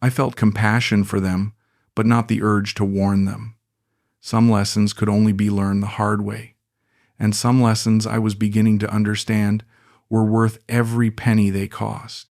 I felt compassion for them, but not the urge to warn them. Some lessons could only be learned the hard way, and some lessons I was beginning to understand were worth every penny they cost.